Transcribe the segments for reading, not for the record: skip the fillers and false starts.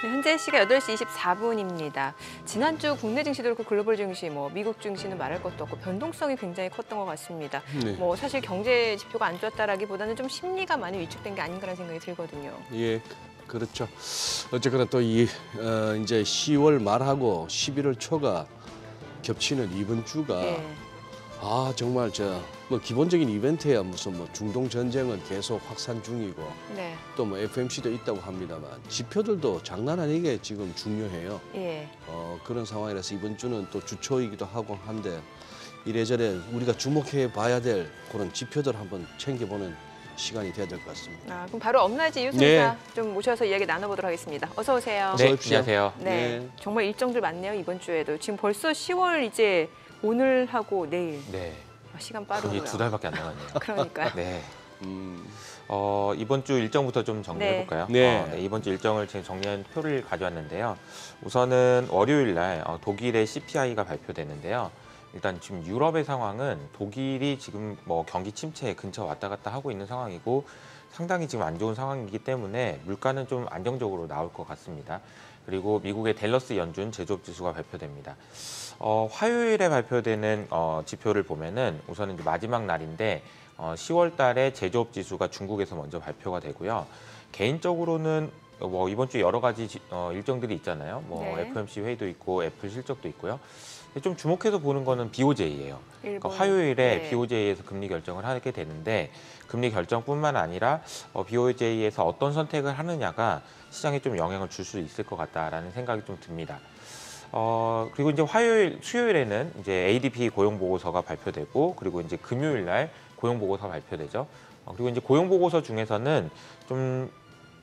네, 현재 시각 8시 24분입니다. 지난주 국내 증시도 그렇고 글로벌 증시, 미국 증시는 말할 것도 없고 변동성이 굉장히 컸던 것 같습니다. 네. 사실 경제 지표가 안 좋았다라기보다는 좀 심리가 많이 위축된 게 아닌가라는 생각이 들거든요. 예, 그렇죠. 어쨌거나 또 이제 10월 말하고 11월 초가 겹치는 이번 주가 예. 정말 기본적인 이벤트야 무슨 중동 전쟁은 계속 확산 중이고 네. 또 FMC도 있다고 합니다만 지표들도 장난 아니게 지금 중요해요. 예. 그런 상황이라서 이번 주는 또 주초이기도 하고 한데 이래저래 우리가 주목해 봐야 될 그런 지표들 한번 챙겨보는 시간이 돼야 될 것 같습니다. 그럼 바로 엄나지 유승사 좀 모셔서 이야기 나눠보도록 하겠습니다. 어서 오세요. 네, 안녕하세요. 네, 정말 일정들 많네요, 이번 주에도. 지금 벌써 10월 이제 오늘하고 내일. 네. 시간 빠르고요. 2달밖에 안 남았네요. 그러니까요. 네. 이번 주 일정부터 좀 정리해볼까요? 네. 이번 주 일정을 제가 정리한 표를 가져왔는데요. 우선은 월요일 날 독일의 CPI가 발표되는데요. 일단 지금 유럽의 상황은 독일이 지금 경기 침체 근처 왔다 갔다 하고 있는 상황이고 상당히 지금 안 좋은 상황이기 때문에 물가는 좀 안정적으로 나올 것 같습니다. 그리고 미국의 댈러스 연준 제조업 지수가 발표됩니다. 화요일에 발표되는 지표를 보면은 우선은 이제 마지막 날인데 10월 달에 제조업 지수가 중국에서 먼저 발표가 되고요. 개인적으로는 이번 주 여러 가지 일정들이 있잖아요. 네. FOMC 회의도 있고 애플 실적도 있고요. 좀 주목해서 보는 거는 BOJ예요. 그러니까 화요일에 BOJ에서 금리 결정을 하게 되는데 금리 결정뿐만 아니라 BOJ에서 어떤 선택을 하느냐가 시장에 좀 영향을 줄 수 있을 것 같다라는 생각이 좀 듭니다. 그리고 이제 수요일에는 이제 ADP 고용 보고서가 발표되고 그리고 이제 금요일 날 고용 보고서가 발표되죠. 그리고 이제 고용 보고서 중에서는 좀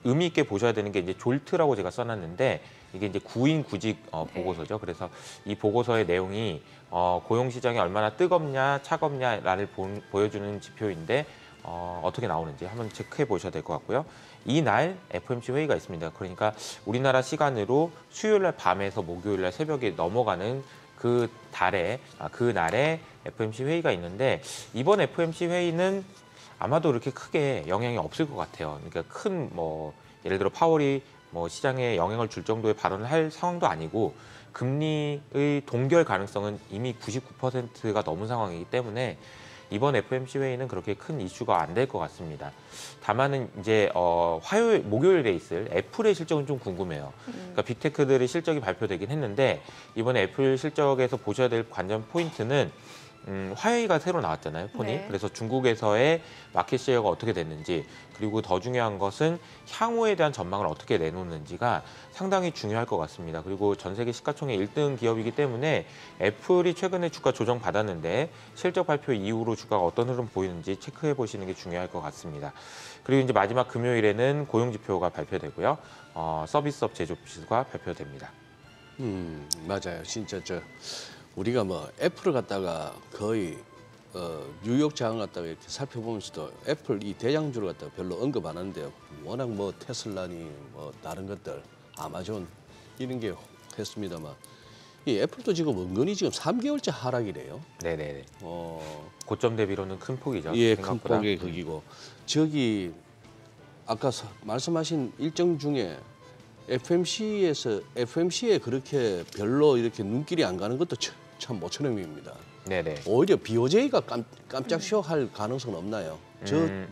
의미 있게 보셔야 되는 게 이제 졸트라고 제가 써놨는데 이게 이제 구인 구직 보고서죠. 그래서 이 보고서의 내용이 고용 시장이 얼마나 뜨겁냐 차갑냐를 보여주는 지표인데 어떻게 나오는지 한번 체크해 보셔야 될 것 같고요. 이날 FOMC 회의가 있습니다. 그러니까 우리나라 시간으로 수요일 날 밤에서 목요일 날 새벽에 넘어가는 그 날에 FOMC 회의가 있는데 이번 FOMC 회의는 아마도 이렇게 크게 영향이 없을 것 같아요. 그러니까 큰 예를 들어 파월이 시장에 영향을 줄 정도의 발언을 할 상황도 아니고 금리의 동결 가능성은 이미 99%가 넘은 상황이기 때문에 이번 FOMC 회의는 그렇게 큰 이슈가 안 될 것 같습니다. 다만은 이제 목요일에 있을 애플의 실적은 좀 궁금해요. 그러니까 빅테크들의 실적이 발표되긴 했는데 이번에 애플 실적에서 보셔야 될 관전 포인트는 화웨이가 새로 나왔잖아요, 폰이. 네. 그래서 중국에서의 마켓 시어가 어떻게 됐는지 그리고 더 중요한 것은 향후에 대한 전망을 어떻게 내놓는지가 상당히 중요할 것 같습니다. 그리고 전 세계 시가총액 1등 기업이기 때문에 애플이 최근에 주가 조정 받았는데 실적 발표 이후로 주가가 어떤 흐름 보이는지 체크해 보시는 게 중요할 것 같습니다. 그리고 이제 마지막 금요일에는 고용 지표가 발표되고요. 서비스업 제조업 지수가 발표됩니다. 맞아요. 진짜 우리가 애플을 갖다가 거의 뉴욕 장을 갖다가 이렇게 살펴보면서도 애플 이 대장주를 갖다가 별로 언급 안 하는데요. 워낙 테슬라니 다른 것들 아마존 이런 게 했습니다만 이 애플도 지금 은근히 지금 3개월째 하락이래요. 네네네. 고점 대비로는 큰 폭이죠. 예, 생각보다. 큰 폭의 거기고 아까 말씀하신 일정 중에 FMC에 그렇게 별로 이렇게 눈길이 안 가는 것도 참 모처럼입니다. 네네. 오히려 BOJ가 깜짝 쇼할 가능성은 없나요?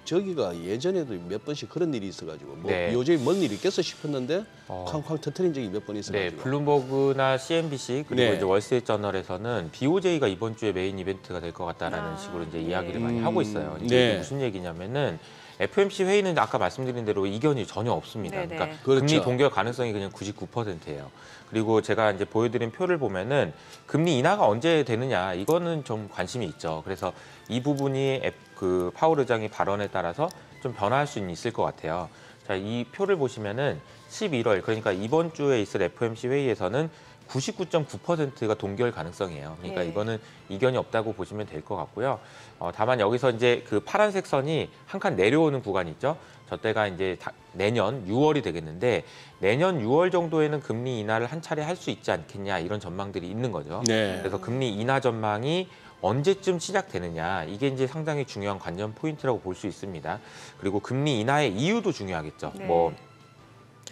저기가 예전에도 몇 번씩 그런 일이 있어가지고 네. BOJ 뭔 일이 있겠어 싶었는데 쾅쾅 터트린 적이 몇 번 있어가지고. 네, 블룸버그나 CNBC 그리고 네. 이제 월스트리트저널에서는 BOJ가 이번 주에 메인 이벤트가 될 것 같다라는 식으로 이제 이야기를 많이 하고 있어요. 이게 네. 무슨 얘기냐면은 FOMC 회의는 아까 말씀드린 대로 이견이 전혀 없습니다. 네네. 그러니까 그렇죠. 금리 동결 가능성이 그냥 99%예요. 그리고 제가 이제 보여드린 표를 보면은 금리 인하가 언제 되느냐 이거는 좀 관심이 있죠. 그래서 이 부분이 그 파월 의장의 발언에 따라서 좀 변화할 수는 있을 것 같아요. 자, 이 표를 보시면은 11월 그러니까 이번 주에 있을 FOMC 회의에서는 99.9%가 동결 가능성이에요. 그러니까 네. 이거는 이견이 없다고 보시면 될 것 같고요. 다만 여기서 이제 그 파란색 선이 한 칸 내려오는 구간이 있죠. 저때가 이제 내년 6월이 되겠는데 내년 6월 정도에는 금리 인하를 한 차례 할 수 있지 않겠냐 이런 전망들이 있는 거죠. 네. 그래서 금리 인하 전망이 언제쯤 시작되느냐 이게 이제 상당히 중요한 관전 포인트라고 볼 수 있습니다. 그리고 금리 인하의 이유도 중요하겠죠. 네.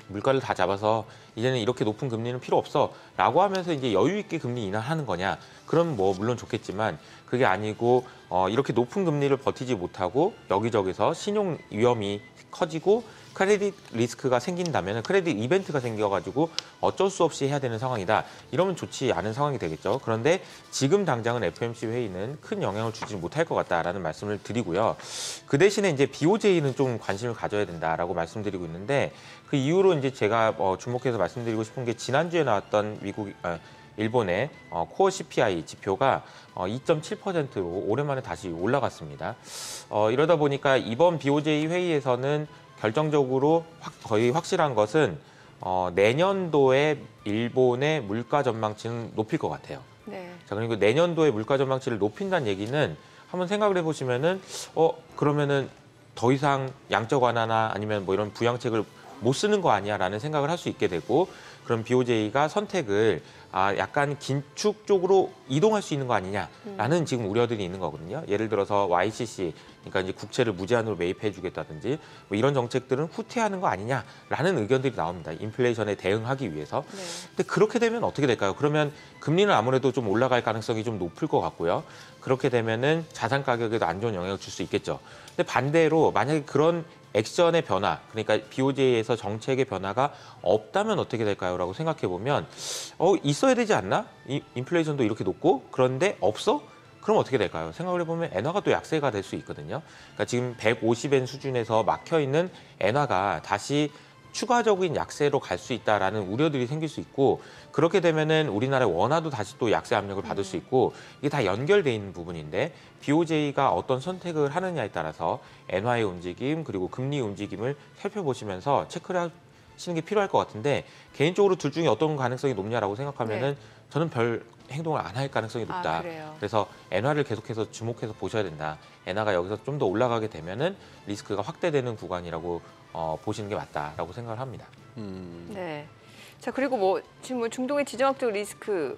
물가를 다 잡아서 이제는 이렇게 높은 금리는 필요 없어라고 하면서 이제 여유 있게 금리 인하하는 거냐? 그럼 뭐 물론 좋겠지만 그게 아니고 이렇게 높은 금리를 버티지 못하고 여기저기서 신용 위험이 커지고 크레딧 리스크가 생긴다면 크레딧 이벤트가 생겨가지고 어쩔 수 없이 해야 되는 상황이다. 이러면 좋지 않은 상황이 되겠죠. 그런데 지금 당장은 FOMC 회의는 큰 영향을 주지 못할 것 같다라는 말씀을 드리고요. 그 대신에 이제 BOJ는 좀 관심을 가져야 된다라고 말씀드리고 있는데 그 이후로 이제 제가 주목해서 말씀드리고 싶은 게 지난주에 나왔던 일본의 코어 CPI 지표가 2.7%로 오랜만에 다시 올라갔습니다. 이러다 보니까 이번 BOJ 회의에서는 결정적으로 거의 확실한 것은 내년도에 일본의 물가 전망치는 높일 것 같아요. 네. 자, 그리고 내년도에 물가 전망치를 높인다는 얘기는 한번 생각을 해보시면은 그러면은 더 이상 양적 완화나 아니면 뭐 이런 부양책을 못 쓰는 거 아니야라는 생각을 할 수 있게 되고 그럼 BOJ가 선택을 약간 긴축 쪽으로 이동할 수 있는 거 아니냐라는 지금 우려들이 있는 거거든요. 예를 들어서 YCC, 그러니까 이제 국채를 무제한으로 매입해주겠다든지 뭐 이런 정책들은 후퇴하는 거 아니냐라는 의견들이 나옵니다. 인플레이션에 대응하기 위해서. 네. 근데 그렇게 되면 어떻게 될까요? 그러면 금리는 아무래도 좀 올라갈 가능성이 좀 높을 것 같고요. 그렇게 되면은 자산 가격에도 안 좋은 영향을 줄 수 있겠죠. 근데 반대로 만약에 그런 액션의 변화, 그러니까 BOJ에서 정책의 변화가 없다면 어떻게 될까요? 라고 생각해 보면 있어야 되지 않나? 인플레이션도 이렇게 높고 그런데 없어? 그럼 어떻게 될까요? 생각을 해보면 엔화가 또 약세가 될 수 있거든요. 그러니까 지금 150엔 수준에서 막혀있는 엔화가 다시 추가적인 약세로 갈 수 있다라는 우려들이 생길 수 있고 그렇게 되면은 우리나라의 원화도 다시 또 약세 압력을 받을 수 있고 이게 다 연결돼 있는 부분인데 BOJ가 어떤 선택을 하느냐에 따라서 엔화의 움직임 그리고 금리 움직임을 살펴보시면서 체크를 하시는 게 필요할 것 같은데 개인적으로 둘 중에 어떤 가능성이 높냐라고 생각하면은 네. 저는 별 행동을 안 할 가능성이 높다. 그래요. 그래서 엔화를 계속해서 주목해서 보셔야 된다. 엔화가 여기서 좀 더 올라가게 되면은 리스크가 확대되는 구간이라고 보시는 게 맞다라고 생각을 합니다. 네. 자, 그리고 뭐 지금 뭐 중동의 지정학적 리스크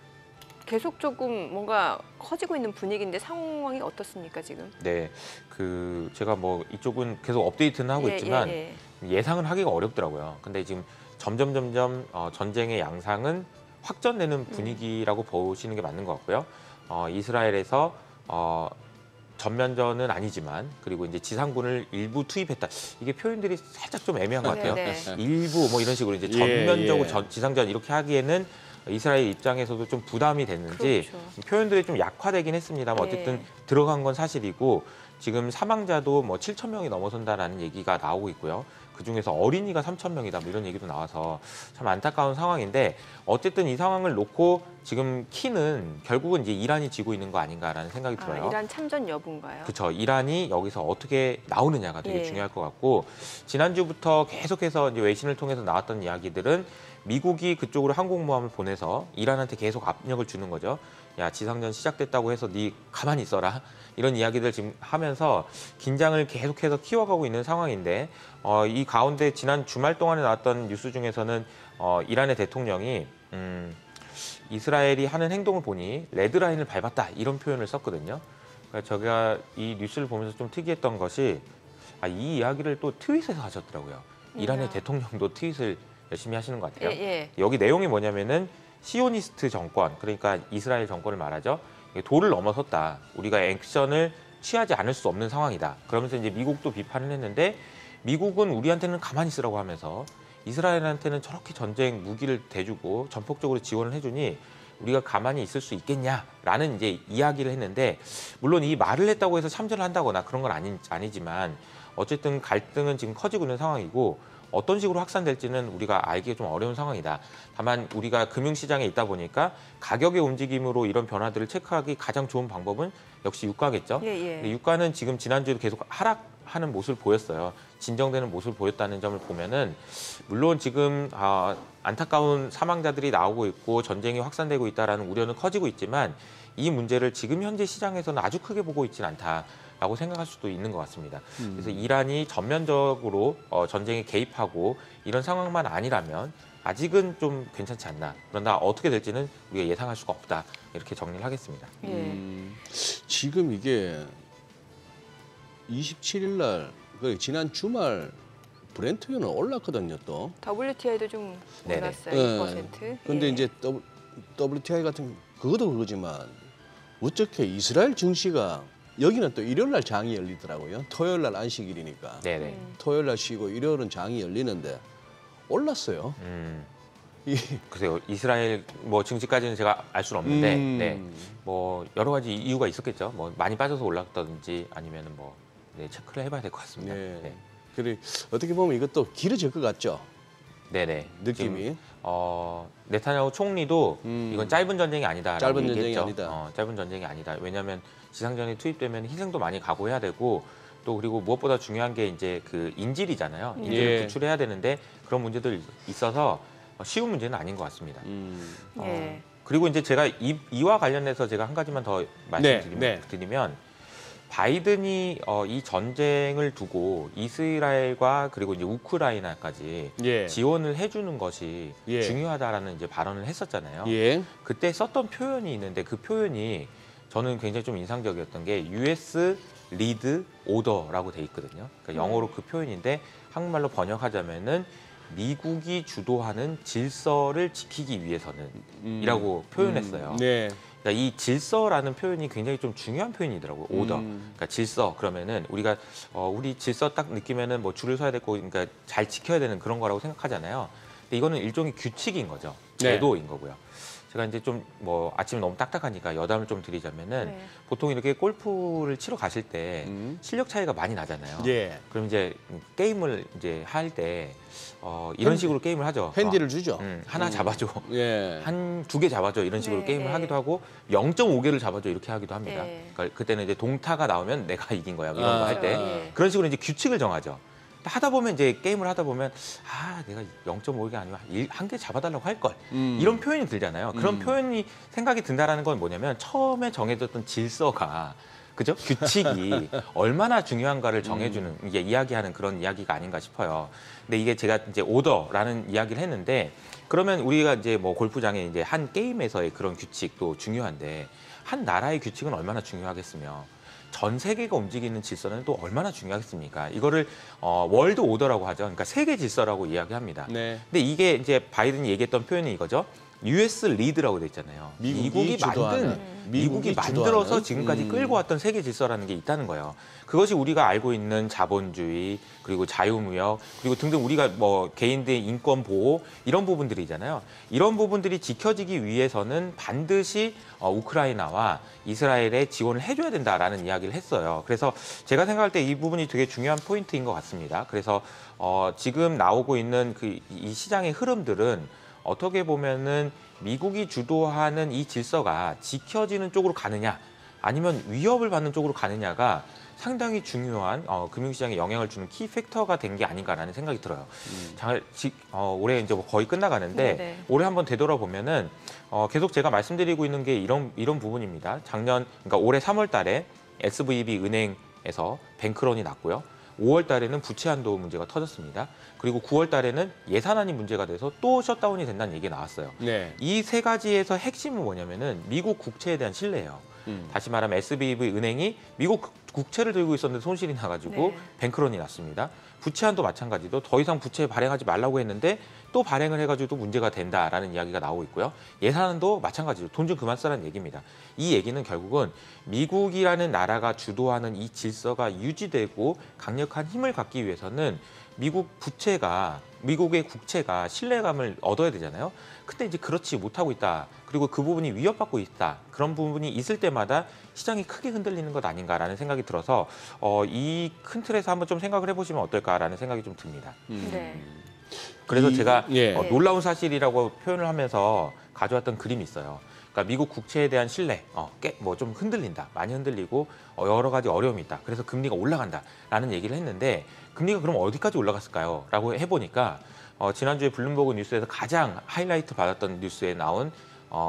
계속 조금 뭔가 커지고 있는 분위기인데 상황이 어떻습니까, 지금? 네, 제가 뭐 이쪽은 계속 업데이트는 하고 있지만 예상은 하기가 어렵더라고요. 근데 지금 점점 전쟁의 양상은 확전되는 분위기라고 보시는 게 맞는 것 같고요. 이스라엘에서 전면전은 아니지만 그리고 이제 지상군을 일부 투입했다. 이게 표현들이 살짝 좀 애매한 것 같아요. 네. 일부 뭐 이런 식으로 이제 예, 전면적으로 예. 지상전 이렇게 하기에는 이스라엘 입장에서도 좀 부담이 됐는지 그렇죠. 표현들이 좀 약화되긴 했습니다만 어쨌든 들어간 건 사실이고 지금 사망자도 뭐 7천 명이 넘어선다라는 얘기가 나오고 있고요. 그중에서 어린이가 3천 명이다 뭐 이런 얘기도 나와서 참 안타까운 상황인데 어쨌든 이 상황을 놓고 지금 키는 결국은 이제 이란이 지고 있는 거 아닌가라는 생각이 들어요. 이란 참전 여부인가요? 그렇죠. 이란이 여기서 어떻게 나오느냐가 되게 예. 중요할 것 같고 지난주부터 계속해서 이제 외신을 통해서 나왔던 이야기들은 미국이 그쪽으로 항공모함을 보내서 이란한테 계속 압력을 주는 거죠. 야, 지상전 시작됐다고 해서 네 가만히 있어라. 이런 이야기들 지금 하면서 긴장을 계속해서 키워가고 있는 상황인데 이 가운데 지난 주말 동안에 나왔던 뉴스 중에서는 이란의 대통령이 이스라엘이 하는 행동을 보니 레드라인을 밟았다 이런 표현을 썼거든요. 그러니까 제가 이 뉴스를 보면서 좀 특이했던 것이 이 이야기를 또 트윗에서 하셨더라고요. 이란의 대통령도 트윗을 열심히 하시는 것 같아요. 여기 내용이 뭐냐면은 시오니스트 정권, 그러니까 이스라엘 정권을 말하죠. 도를 넘어섰다. 우리가 액션을 취하지 않을 수 없는 상황이다. 그러면서 이제 미국도 비판을 했는데 미국은 우리한테는 가만히 있으라고 하면서 이스라엘한테는 저렇게 전쟁 무기를 대주고 전폭적으로 지원을 해주니 우리가 가만히 있을 수 있겠냐라는 이제 이야기를 했는데 물론 이 말을 했다고 해서 참전을 한다거나 그런 건 아니지만 어쨌든 갈등은 지금 커지고 있는 상황이고 어떤 식으로 확산될지는 우리가 알기가 좀 어려운 상황이다. 다만 우리가 금융시장에 있다 보니까 가격의 움직임으로 이런 변화들을 체크하기 가장 좋은 방법은 역시 유가겠죠. 근데 유가는 지금 지난주에도 계속 하락하는 모습을 보였어요. 진정되는 모습을 보였다는 점을 보면은 물론 지금 안타까운 사망자들이 나오고 있고 전쟁이 확산되고 있다라는 우려는 커지고 있지만 이 문제를 지금 현재 시장에서는 아주 크게 보고 있지는 않다라고 생각할 수도 있는 것 같습니다. 그래서 이란이 전면적으로 전쟁에 개입하고 이런 상황만 아니라면 아직은 좀 괜찮지 않나. 그러나 어떻게 될지는 우리가 예상할 수가 없다. 이렇게 정리를 하겠습니다. 지금 이게 27일 날 지난 주말 브렌트유는 올랐거든요 또. WTI도 좀 네네. 올랐어요. 예. 2%. 근데 예. 이제 WTI 같은 그것도 그거지만 어떻게 이스라엘 증시가 여기는 또 일요일 날 장이 열리더라고요. 토요일 날 안식일이니까. 네네. 토요일 날 쉬고 일요일은 장이 열리는데 올랐어요. 이 글쎄요, 이스라엘 뭐 증시까지는 제가 알 수는 없는데, 음. 네, 뭐 여러 가지 이유가 있었겠죠. 뭐 많이 빠져서 올랐다든지 아니면은 뭐 네, 체크를 해봐야 될 것 같습니다. 네. 네, 그래 어떻게 보면 이것도 길어질 것 같죠. 네네. 느낌이. 지금, 네타냐후 총리도 이건 짧은 전쟁이 아니다라고 짧은 전쟁이 얘기했죠. 아니다. 짧은 전쟁이 아니다. 왜냐하면 지상전이 투입되면 희생도 많이 각오해야 되고 또 그리고 무엇보다 중요한 게 이제 그 인질이잖아요. 인질을 예. 구출해야 되는데 그런 문제들 있어서 쉬운 문제는 아닌 것 같습니다. 예. 그리고 이제 제가 이와 관련해서 제가 한 가지만 더 말씀드리면 바이든이 이 전쟁을 두고 이스라엘과 그리고 이제 우크라이나까지 예. 지원을 해주는 것이 예. 중요하다라는 이제 발언을 했었잖아요. 예. 그때 썼던 표현이 있는데 그 표현이 저는 굉장히 좀 인상적이었던 게 US 리드 오더라고 돼 있거든요. 그러니까 영어로 그 표현인데 한국말로 번역하자면은 미국이 주도하는 질서를 지키기 위해서는 이라고 표현했어요. 네. 그러니까 이 질서라는 표현이 굉장히 좀 중요한 표현이더라고요. 오더. 그러니까 질서 그러면은 우리가 우리 질서 딱 느끼면은 뭐 줄을 서야 되고 그러니까 잘 지켜야 되는 그런 거라고 생각하잖아요. 근데 이거는 일종의 규칙인 거죠. 제도인 거고요. 제가 이제 좀 뭐 아침에 너무 딱딱하니까 여담을 좀 드리자면은 네. 보통 이렇게 골프를 치러 가실 때 실력 차이가 많이 나잖아요. 예. 그럼 이제 게임을 이제 할 때 이런 식으로 게임을 하죠. 핸디를 주죠. 하나 잡아줘. 예. 한 2개 잡아줘. 이런 식으로 네, 게임을 네. 하기도 하고 0.5개를 잡아줘. 이렇게 하기도 합니다. 네. 그러니까 그때는 이제 동타가 나오면 내가 이긴 거야. 이런 아, 거 할 때. 예. 그런 식으로 이제 규칙을 정하죠. 하다 보면 이제 게임을 하다 보면 내가 0.5개 아니면 한 개 잡아달라고 할 걸. 이런 표현이 들잖아요. 그런 표현이 생각이 든다라는 건 뭐냐면 처음에 정해졌던 질서가 그죠? 규칙이 얼마나 중요한가를 정해주는 이게 이야기하는 그런 이야기가 아닌가 싶어요. 근데 이게 제가 이제 오더라는 이야기를 했는데 그러면 우리가 이제 뭐 골프장에 이제 한 게임에서의 그런 규칙도 중요한데 한 나라의 규칙은 얼마나 중요하겠으며 전 세계가 움직이는 질서는 또 얼마나 중요하겠습니까? 이거를 월드 오더라고 하죠. 그러니까 세계 질서라고 이야기합니다. 네. 근데 이게 이제 바이든이 얘기했던 표현이 이거죠. US 리드라고 돼 있잖아요. 미국이 만들어서 지금까지 끌고 왔던 세계 질서라는 게 있다는 거예요. 그것이 우리가 알고 있는 자본주의 그리고 자유무역 그리고 등등 우리가 뭐 개인들의 인권 보호 이런 부분들이잖아요. 이런 부분들이 지켜지기 위해서는 반드시 우크라이나와 이스라엘에 지원을 해줘야 된다라는 이야기를 했어요. 그래서 제가 생각할 때 이 부분이 되게 중요한 포인트인 것 같습니다. 그래서 지금 나오고 있는 이 시장의 흐름들은 어떻게 보면은 미국이 주도하는 이 질서가 지켜지는 쪽으로 가느냐 아니면 위협을 받는 쪽으로 가느냐가 상당히 중요한 금융시장에 영향을 주는 키 팩터가 된 게 아닌가라는 생각이 들어요. 올해 이제 뭐 거의 끝나가는데 네네. 올해 한번 되돌아보면은 계속 제가 말씀드리고 있는 게 이런 부분입니다. 그러니까 올해 3월달에 SVB 은행에서 뱅크런이 났고요. 5월 달에는 부채 한도 문제가 터졌습니다. 그리고 9월 달에는 예산안이 문제가 돼서 또 셧다운이 된다는 얘기가 나왔어요. 네. 이 세 가지에서 핵심은 뭐냐면은 미국 국채에 대한 신뢰예요. 다시 말하면 SVB 은행이 미국 국채를 들고 있었는데 손실이 나가지고 네. 뱅크런이 났습니다. 부채 한도 마찬가지도 더 이상 부채 발행하지 말라고 했는데 또 발행을 해가지고 또 문제가 된다라는 이야기가 나오고 있고요. 예산안도 마찬가지로 돈 좀 그만 쓰라는 얘기입니다. 이 얘기는 결국은 미국이라는 나라가 주도하는 이 질서가 유지되고 강력한 힘을 갖기 위해서는 미국의 국채가 신뢰감을 얻어야 되잖아요. 근데 이제 그렇지 못하고 있다. 그리고 그 부분이 위협받고 있다. 그런 부분이 있을 때마다 시장이 크게 흔들리는 것 아닌가라는 생각이 들어서 이 큰 틀에서 한번 좀 생각을 해보시면 어떨까라는 생각이 좀 듭니다. 네. 그래서 제가 예. 놀라운 사실이라고 표현을 하면서 가져왔던 그림이 있어요. 그러니까 미국 국채에 대한 신뢰, 뭐 좀 흔들린다, 많이 흔들리고 여러 가지 어려움이 있다. 그래서 금리가 올라간다라는 얘기를 했는데 금리가 그럼 어디까지 올라갔을까요? 라고 해보니까 지난주에 블룸버그 뉴스에서 가장 하이라이트 받았던 뉴스에 나온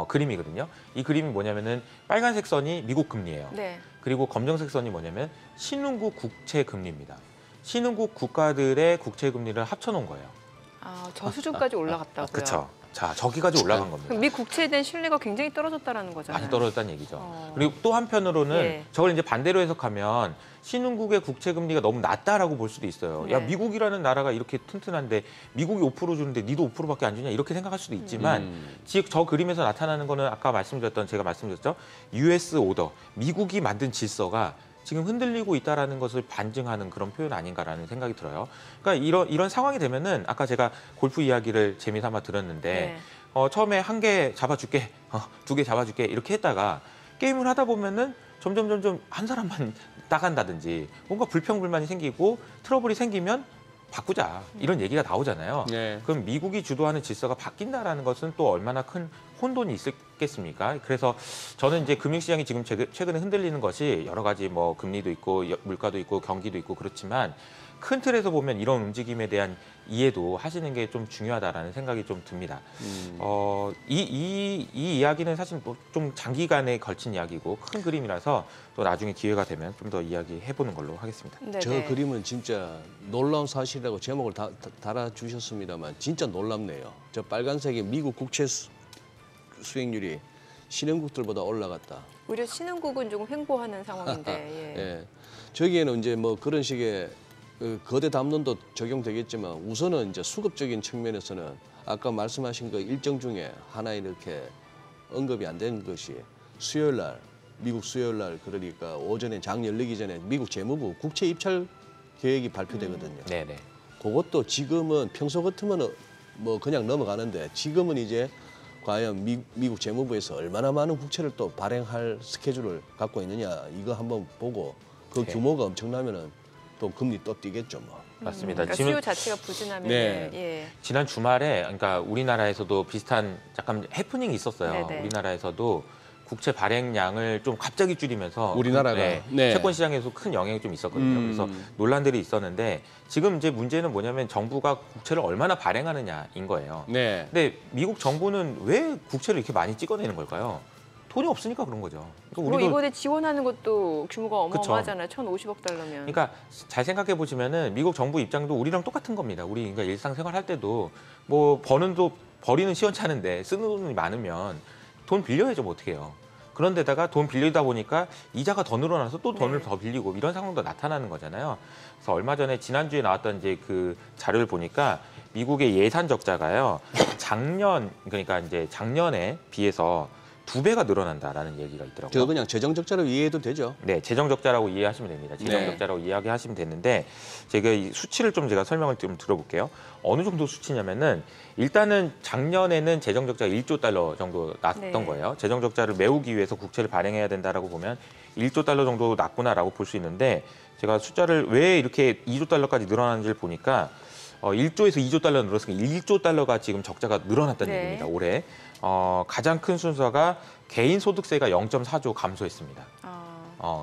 그림이거든요. 이 그림이 뭐냐면은 빨간색 선이 미국 금리예요. 네. 그리고 검정색 선이 뭐냐면 신흥국 국채 금리입니다. 신흥국 국가들의 국채 금리를 합쳐놓은 거예요. 저 수준까지 올라갔다고요. 그렇죠. 자, 저기까지 올라간 겁니다. 그럼 미 국채에 대한 신뢰가 굉장히 떨어졌다라는 거잖아요. 많이 떨어졌다는 얘기죠. 그리고 또 한편으로는 예. 저걸 이제 반대로 해석하면 신흥국의 국채 금리가 너무 낮다라고 볼 수도 있어요. 야, 네. 미국이라는 나라가 이렇게 튼튼한데 미국이 5% 주는데 니도 5%밖에 안 주냐 이렇게 생각할 수도 있지만 즉 저 그림에서 나타나는 거는 아까 제가 말씀드렸죠. US 오더, 미국이 만든 질서가 지금 흔들리고 있다라는 것을 반증하는 그런 표현 아닌가라는 생각이 들어요. 그러니까 이런 상황이 되면은 아까 제가 골프 이야기를 재미삼아 들었는데 네. 처음에 한 개 잡아줄게, 2개 잡아줄게 이렇게 했다가 게임을 하다 보면은 점점 한 사람만 따간다든지 뭔가 불평불만이 생기고 트러블이 생기면 바꾸자 이런 얘기가 나오잖아요. 네. 그럼 미국이 주도하는 질서가 바뀐다라는 것은 또 얼마나 큰 혼돈이 있겠습니까? 그래서 저는 이제 금융시장이 지금 최근에 흔들리는 것이 여러 가지 뭐 금리도 있고 물가도 있고 경기도 있고 그렇지만 큰 틀에서 보면 이런 움직임에 대한 이해도 하시는 게 좀 중요하다라는 생각이 좀 듭니다. 이 이야기는 사실 좀 장기간에 걸친 이야기고 큰 그림이라서 또 나중에 기회가 되면 좀 더 이야기해보는 걸로 하겠습니다. 네네. 저 그림은 진짜 놀라운 사실이라고 제목을 달아주셨습니다만 진짜 놀랍네요. 저 빨간색의 미국 국채 수익률이 신흥국들보다 올라갔다. 오히려 신흥국은 조금 횡보하는 상황인데. 예. 예. 저기에는 이제 뭐 그런 식의 거대 담론도 적용되겠지만 우선은 이제 수급적인 측면에서는 아까 말씀하신 그 일정 중에 하나 이렇게 언급이 안 된 것이 수요일 날 미국 수요일 날 그러니까 오전에 장 열리기 전에 미국 재무부 국채 입찰 계획이 발표되거든요. 네네. 그것도 지금은 평소 같으면 뭐 그냥 넘어가는데 지금은 이제 과연 미국 재무부에서 얼마나 많은 국채를 또 발행할 스케줄을 갖고 있느냐 이거 한번 보고 그 네. 규모가 엄청나면은 또 금리 또 뛰겠죠 뭐. 맞습니다. 그러니까 지금 수요 자체가 부진하면 네. 예. 지난 주말에 그러니까 우리나라에서도 비슷한 약간 해프닝이 있었어요. 네네. 우리나라에서도 국채 발행량을 좀 갑자기 줄이면서 우리나라가? 네. 채권 시장에서 큰 영향이 좀 있었거든요. 그래서 논란들이 있었는데 지금 이제 문제는 뭐냐면 정부가 국채를 얼마나 발행하느냐인 거예요. 네. 근데 미국 정부는 왜 국채를 이렇게 많이 찍어내는 걸까요? 돈이 없으니까 그런 거죠. 그러니까 뭐 이번에 지원하는 것도 규모가 그쵸. 어마어마하잖아요. 1,050억 달러면. 그러니까 잘 생각해 보시면은 미국 정부 입장도 우리랑 똑같은 겁니다. 우리 그러니까 일상생활 할 때도 뭐 버리는 시원찮은데 쓰는 돈이 많으면 돈 빌려야죠. 뭐 어떻게 해요. 그런데다가 돈 빌리다 보니까 이자가 더 늘어나서 또 돈을 네. 더 빌리고 이런 상황도 나타나는 거잖아요. 그래서 얼마 전에 지난주에 나왔던 이제 그 자료를 보니까 미국의 예산 적자가요. 작년에 비해서 2배가 늘어난다라는 얘기가 있더라고요. 저 그냥 재정 적자로 이해해도 되죠. 네, 재정 적자라고 이해하시면 됩니다. 재정 네. 적자라고 이야기하시면 되는데 제가 이 수치를 제가 설명을 좀 들어볼게요. 어느 정도 수치냐면은 일단은 작년에는 재정 적자가 1조 달러 정도 났던 네. 거예요. 재정 적자를 메우기 위해서 국채를 발행해야 된다라고 보면 1조 달러 정도 났구나라고 볼 수 있는데 제가 숫자를 왜 이렇게 2조 달러까지 늘어나는지를 보니까 1조에서 2조 달러 늘었으니까 1조 달러가 지금 적자가 늘어났다는 네. 얘기입니다. 올해. 가장 큰 순서가 개인 소득세가 0.4조 감소했습니다.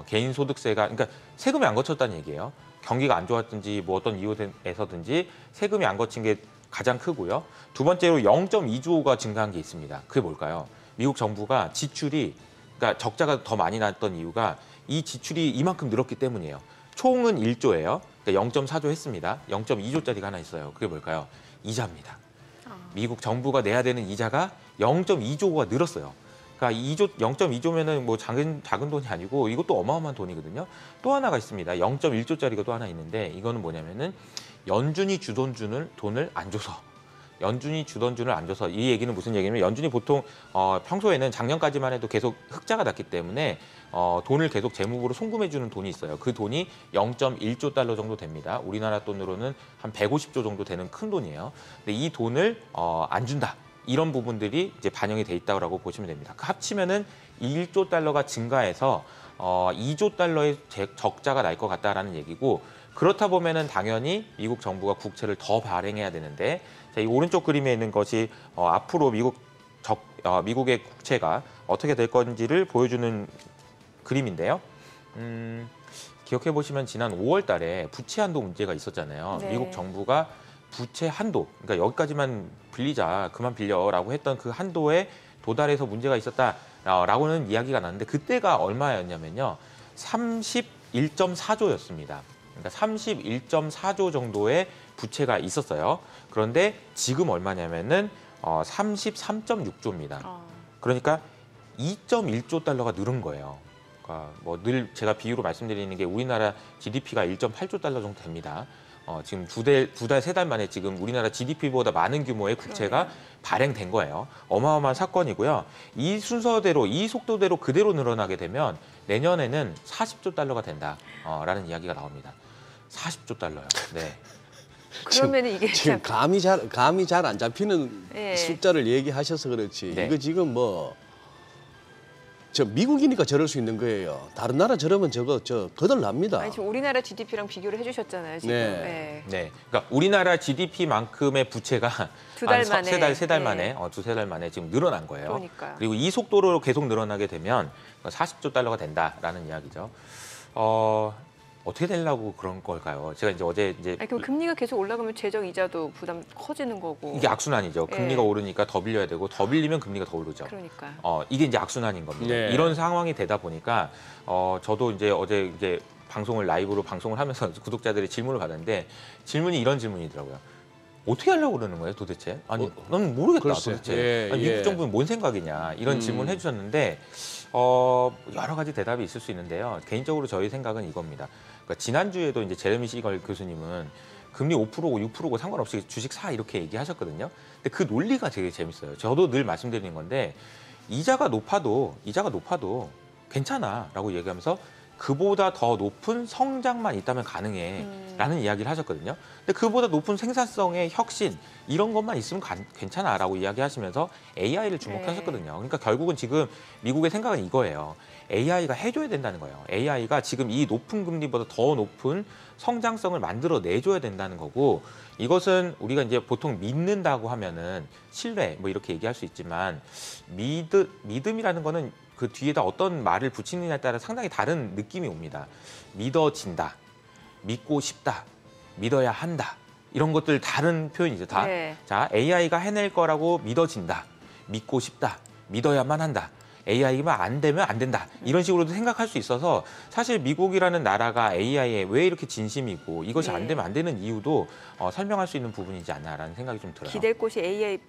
개인 소득세가 그러니까 세금이 안 거쳤다는 얘기예요. 경기가 안 좋았든지 뭐 어떤 이유에서든지 세금이 안 거친 게 가장 크고요. 두 번째로 0.2조가 증가한 게 있습니다. 그게 뭘까요? 미국 정부가 지출이 그러니까 적자가 더 많이 났던 이유가 이 지출이 이만큼 늘었기 때문이에요. 총은 1조예요. 그러니까 0.4조 했습니다. 0.2조짜리가 하나 있어요. 그게 뭘까요? 이자입니다. 미국 정부가 내야 되는 이자가 0.2조가 늘었어요. 그러니까 0.2조면은 뭐 작은 돈이 아니고 이것도 어마어마한 돈이거든요. 또 하나가 있습니다. 0.1조짜리가 또 하나 있는데 이거는 뭐냐면은 연준이 주던 돈을 안 줘서 연준이 주던 돈을 안 줘서 이 얘기는 무슨 얘기냐면 연준이 보통 평소에는 작년까지만 해도 계속 흑자가 났기 때문에 돈을 계속 재무부로 송금해 주는 돈이 있어요. 그 돈이 0.1조 달러 정도 됩니다. 우리나라 돈으로는 한 150조 정도 되는 큰 돈이에요. 근데 이 돈을 안 준다. 이런 부분들이 이제 반영이 돼 있다고 보시면 됩니다. 그 합치면은 1조 달러가 증가해서 2조 달러의 적자가 날 것 같다라는 얘기고 그렇다 보면은 당연히 미국 정부가 국채를 더 발행해야 되는데 자, 이 오른쪽 그림에 있는 것이 앞으로 미국의 국채가 어떻게 될 건지를 보여주는 그림인데요. 기억해 보시면 지난 5월 달에 부채 한도 문제가 있었잖아요. 네. 미국 정부가 부채 한도, 그러니까 여기까지만 빌리자, 그만 빌려라고 했던 그 한도에 도달해서 문제가 있었다라고는 이야기가 나는데 그때가 얼마였냐면요. 31.4조였습니다. 그러니까 31.4조 정도의 부채가 있었어요. 그런데 지금 얼마냐면은 33.6조입니다. 그러니까 2.1조 달러가 늘은 거예요. 그러니까 뭐 늘 제가 비유로 말씀드리는 게 우리나라 GDP가 1.8조 달러 정도 됩니다. 지금 두 달, 세 달 만에 지금 우리나라 GDP보다 많은 규모의 국채가 발행된 거예요. 어마어마한 사건이고요. 이 순서대로, 이 속도대로 그대로 늘어나게 되면 내년에는 40조 달러가 된다라는 이야기가 나옵니다. 40조 달러요. 네. 그러면 이게 지금 참 감이 잘 안 잡히는 예. 숫자를 얘기하셔서 그렇지. 네. 이거 지금 뭐 저 미국이니까 저럴 수 있는 거예요. 다른 나라 저러면 저 거덜납니다. 아니 지금 우리나라 GDP랑 비교를 해주셨잖아요. 지금. 네. 네. 그러니까 우리나라 GDP만큼의 부채가 두 달 만에. 세 달 네. 만에, 두세 달 만에 지금 늘어난 거예요. 그러니까요. 그리고 이 속도로 계속 늘어나게 되면 40조 달러가 된다라는 이야기죠. 어떻게 되려고 그런 걸까요? 제가 이제 어제 아니, 그럼 금리가 계속 올라가면 재정 이자도 부담 커지는 거고. 이게 악순환이죠. 예. 금리가 오르니까 더 빌려야 되고 더 빌리면 금리가 더 오르죠. 그러니까요. 이게 이제 악순환인 겁니다. 네. 이런 상황이 되다 보니까 저도 이제 어제 이제 라이브로 방송을 하면서 구독자들의 질문을 받았는데 질문이 이런 질문이더라고요. 어떻게 하려고 그러는 거예요, 도대체? 아니, 난 모르겠다, 글쎄. 도대체. 예, 아니, 미국 예. 정부는 뭔 생각이냐 이런 질문을 해주셨는데 여러 가지 대답이 있을 수 있는데요. 개인적으로 저희 생각은 이겁니다. 그러니까 지난주에도 이제 제레미 시걸 교수님은 금리 5%고 6%고 상관없이 주식 사 이렇게 얘기하셨거든요. 근데 그 논리가 되게 재밌어요. 저도 늘 말씀드리는 건데 이자가 높아도 괜찮아라고 얘기하면서 그보다 더 높은 성장만 있다면 가능해라는 이야기를 하셨거든요. 근데 그보다 높은 생산성의 혁신 이런 것만 있으면 괜찮아라고 이야기하시면서 AI를 주목하셨거든요. 그러니까 결국은 지금 미국의 생각은 이거예요. AI가 해줘야 된다는 거예요. AI가 지금 이 높은 금리보다 더 높은 성장성을 만들어 내줘야 된다는 거고 이것은 우리가 이제 보통 믿는다고 하면은 신뢰 뭐 이렇게 얘기할 수 있지만 믿음이라는 거는 그 뒤에다 어떤 말을 붙이느냐에 따라 상당히 다른 느낌이 옵니다. 믿어진다, 믿고 싶다, 믿어야 한다. 이런 것들 다른 표현이죠. 다. 네. 자, AI가 해낼 거라고 믿어진다, 믿고 싶다, 믿어야만 한다. AI만 안 되면 안 된다. 이런 식으로도 생각할 수 있어서 사실 미국이라는 나라가 AI에 왜 이렇게 진심이고 이것이 안 되면 안 되는 이유도 설명할 수 있는 부분이지 않나라는 생각이 좀 들어요. 기댈 곳이 AI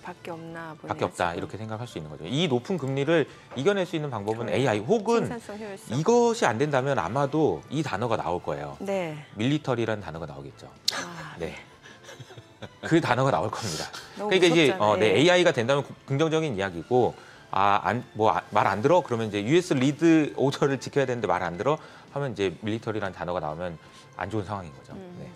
밖에 없나 보네요. 밖에 없다 지금. 이렇게 생각할 수 있는 거죠. 이 높은 금리를 이겨낼 수 있는 방법은 AI 혹은 생산성, 효율성. 이것이 안 된다면 아마도 이 단어가 나올 거예요. 네. 밀리터리라는 단어가 나오겠죠. 아, 네. 그 단어가 나올 겁니다. 너무 그러니까 이제 무섭잖아요. 네, AI가 된다면 긍정적인 이야기고 말 안 들어? 그러면 이제 US 리드 오더를 지켜야 되는데 말 안 들어? 하면 이제 밀리터리라는 단어가 나오면 안 좋은 상황인 거죠. 네.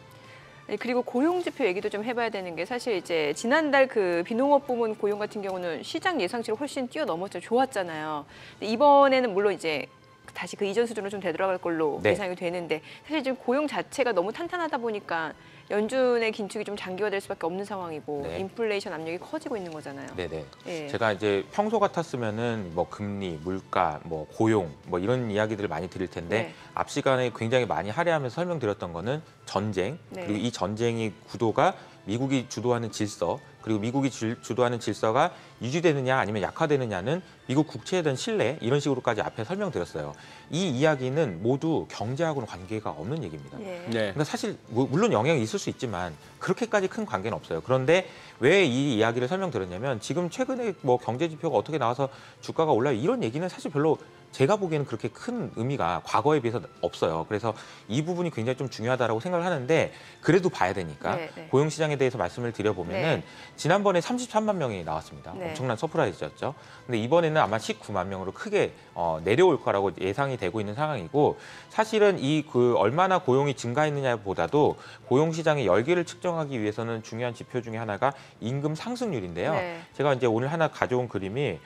네, 그리고 고용 지표 얘기도 좀 해봐야 되는 게 사실 이제 지난달 그 비농업 부문 고용 같은 경우는 시장 예상치를 훨씬 뛰어넘었죠. 좋았잖아요. 근데 이번에는 물론 이제 다시 그 이전 수준으로 좀 되돌아갈 걸로 네. 예상이 되는데 사실 지금 고용 자체가 너무 탄탄하다 보니까 연준의 긴축이 좀 장기화될 수밖에 없는 상황이고 네. 인플레이션 압력이 커지고 있는 거잖아요. 네네. 예. 제가 이제 평소 같았으면은 뭐 금리, 물가, 뭐 고용, 뭐 이런 이야기들을 많이 드릴 텐데 네. 앞 시간에 굉장히 많이 할애하면서 설명드렸던 거는 전쟁 네. 그리고 이 전쟁의 구도가 미국이 주도하는 질서 그리고 미국이 주도하는 질서가 유지되느냐 아니면 약화되느냐는 미국 국채에 대한 신뢰 이런 식으로까지 앞에 설명드렸어요. 이 이야기는 모두 경제하고는 관계가 없는 얘기입니다. 예. 네. 그러니까 사실 물론 영향이 있을 수 있지만 그렇게까지 큰 관계는 없어요. 그런데 왜 이 이야기를 설명드렸냐면 지금 최근에 뭐 경제 지표가 어떻게 나와서 주가가 올라요 이런 얘기는 사실 별로 제가 보기에는 그렇게 큰 의미가 과거에 비해서 없어요. 그래서 이 부분이 굉장히 좀 중요하다라고 생각을 하는데 그래도 봐야 되니까 네, 네. 고용 시장에 대해서 말씀을 드려보면은 네. 지난번에 33만 명이 나왔습니다. 네. 엄청난 서프라이즈였죠. 근데 이번에는 아마 19만 명으로 크게 내려올 거라고 예상이 되고 있는 상황이고 사실은 이 얼마나 고용이 증가했느냐보다도 고용 시장의 열기를 측정하기 위해서는 중요한 지표 중에 하나가 임금 상승률인데요. 네. 제가 이제 오늘 하나 가져온 그림이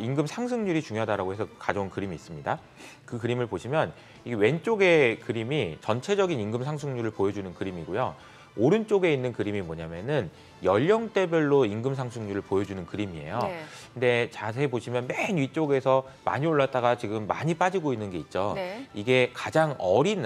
임금 상승률이 중요하다라고 해서 가져온 그림이 있습니다. 그 그림을 보시면 이 왼쪽의 그림이 전체적인 임금 상승률을 보여주는 그림이고요. 오른쪽에 있는 그림이 뭐냐면은 연령대별로 임금 상승률을 보여주는 그림이에요. 네. 근데 자세히 보시면 맨 위쪽에서 많이 올랐다가 지금 많이 빠지고 있는 게 있죠. 네. 이게 가장 어린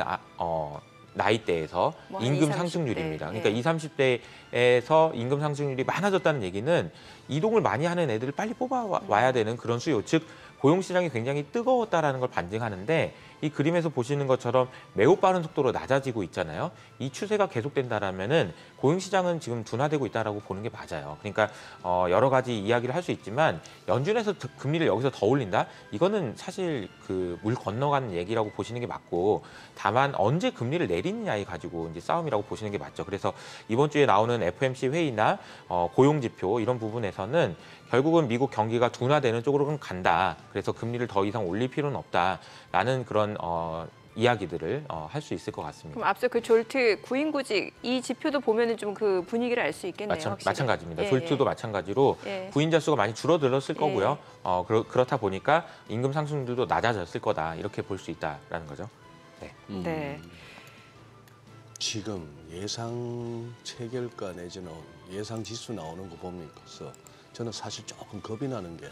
나이대에서 뭐한 임금 20, 30대. 상승률입니다. 그러니까 예. 20, 30대에서 임금 상승률이 많아졌다는 얘기는 이동을 많이 하는 애들을 빨리 뽑아와야 되는 그런 수요, 즉 고용 시장이 굉장히 뜨거웠다라는 걸 반증하는데 이 그림에서 보시는 것처럼 매우 빠른 속도로 낮아지고 있잖아요. 이 추세가 계속된다라면은 고용 시장은 지금 둔화되고 있다라고 보는 게 맞아요. 그러니까 여러 가지 이야기를 할 수 있지만 연준에서 금리를 여기서 더 올린다? 이거는 사실 그 물 건너가는 얘기라고 보시는 게 맞고 다만 언제 금리를 내리느냐에 가지고 이제 싸움이라고 보시는 게 맞죠. 그래서 이번 주에 나오는 FOMC 회의나 고용 지표 이런 부분에서는 결국은 미국 경기가 둔화되는 쪽으로 간다. 그래서 금리를 더 이상 올릴 필요는 없다라는 그런 이야기들을 할 수 있을 것 같습니다. 그럼 앞서 그 졸트 구인구직 이 지표도 보면은 좀 그 분위기를 알 수 있겠네요. 마찬가지입니다. 예, 졸트도 예. 마찬가지로 예. 부인자 수가 많이 줄어들었을 예. 거고요. 그렇다 보니까 임금 상승률도 낮아졌을 거다. 이렇게 볼 수 있다라는 거죠. 네. 네. 지금 예상 체결가 내지는 예상 지수 나오는 거 보면서 저는 사실 조금 겁이 나는 게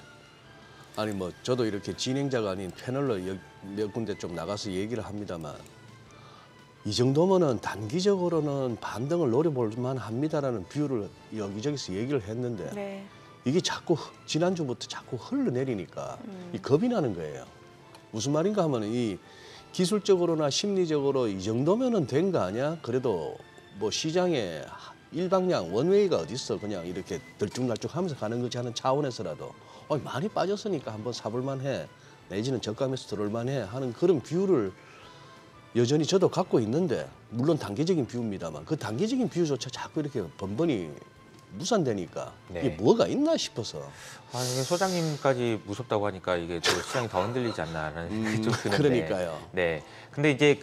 아니 뭐 저도 이렇게 진행자가 아닌 패널로 몇 군데 좀 나가서 얘기를 합니다만 이 정도면은 단기적으로는 반등을 노려볼 만합니다라는 뷰를 여기저기서 얘기를 했는데 네. 이게 자꾸 지난주부터 자꾸 흘러내리니까 이 겁이 나는 거예요. 무슨 말인가 하면 이 기술적으로나 심리적으로 이 정도면은 된 거 아니야? 그래도 뭐 시장에 일방향 원웨이가 어딨어? 그냥 이렇게 들쭉날쭉하면서 가는 거지 하는 차원에서라도 많이 빠졌으니까 한번 사볼만 해. 내지는 저가면서 들어올만 해 하는 그런 뷰를 여전히 저도 갖고 있는데 물론 단기적인 뷰입니다만 그 단기적인 뷰조차 자꾸 이렇게 번번이 무산되니까 네. 이게 뭐가 있나 싶어서 이게 소장님까지 무섭다고 하니까 이게 또 시장이 더 흔들리지 않나라는 생각이 좀 드는데. 그러니까요. 네. 근데 이제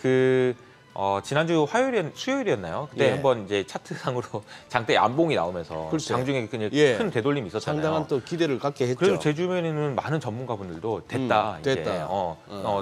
지난주 수요일이었나요? 그때 예. 한번 이제 차트상으로 장대 안봉이 나오면서 글쎄. 장중에 그냥 예. 큰 되돌림이 있었잖아요. 상당한 또 기대를 갖게 했죠. 그래서 제 주변에는 많은 전문가분들도 됐다. 이제 됐다.